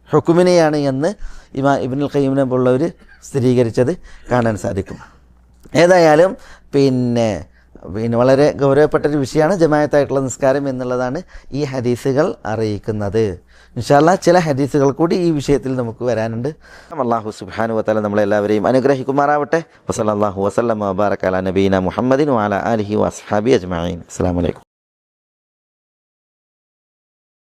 S1: ഹുക്കുമിനെയാണ് എന്ന് ഇബ്നുൽ ഖയ്യിമിനെ പോലുള്ളവർ സ്ഥിരീകരിച്ചത് കാണാൻ സാധിക്കും. ഏതായാലും പിന്നെ വളരെ ഗൗരവപ്പെട്ടൊരു വിഷയമാണ് ജമാഅത്തായിട്ടുള്ള നിസ്കാരം എന്നുള്ളതാണ് ഈ ഹദീസുകൾ അറിയിക്കുന്നത്. ഇൻഷാ അല്ലാഹ് ചില ഹദീസുകൾ കൂടി ഈ വിഷയത്തിൽ നമുക്ക് വരാനുണ്ട്. അല്ലാഹു സുബ്ഹാനഹു വ തആല നമ്മളെല്ലാവരെയും അനുഗ്രഹിക്കുമാറാവട്ടെ. വസല്ലല്ലാഹു വസല്ലമ വബാറക അലാ നബീന മുഹമ്മദിൻ വഅലാ ആലിഹി വഅസ്ഹാബിഹി അജ്മഈൻ. അസ്സലാമു അലൈക്കും.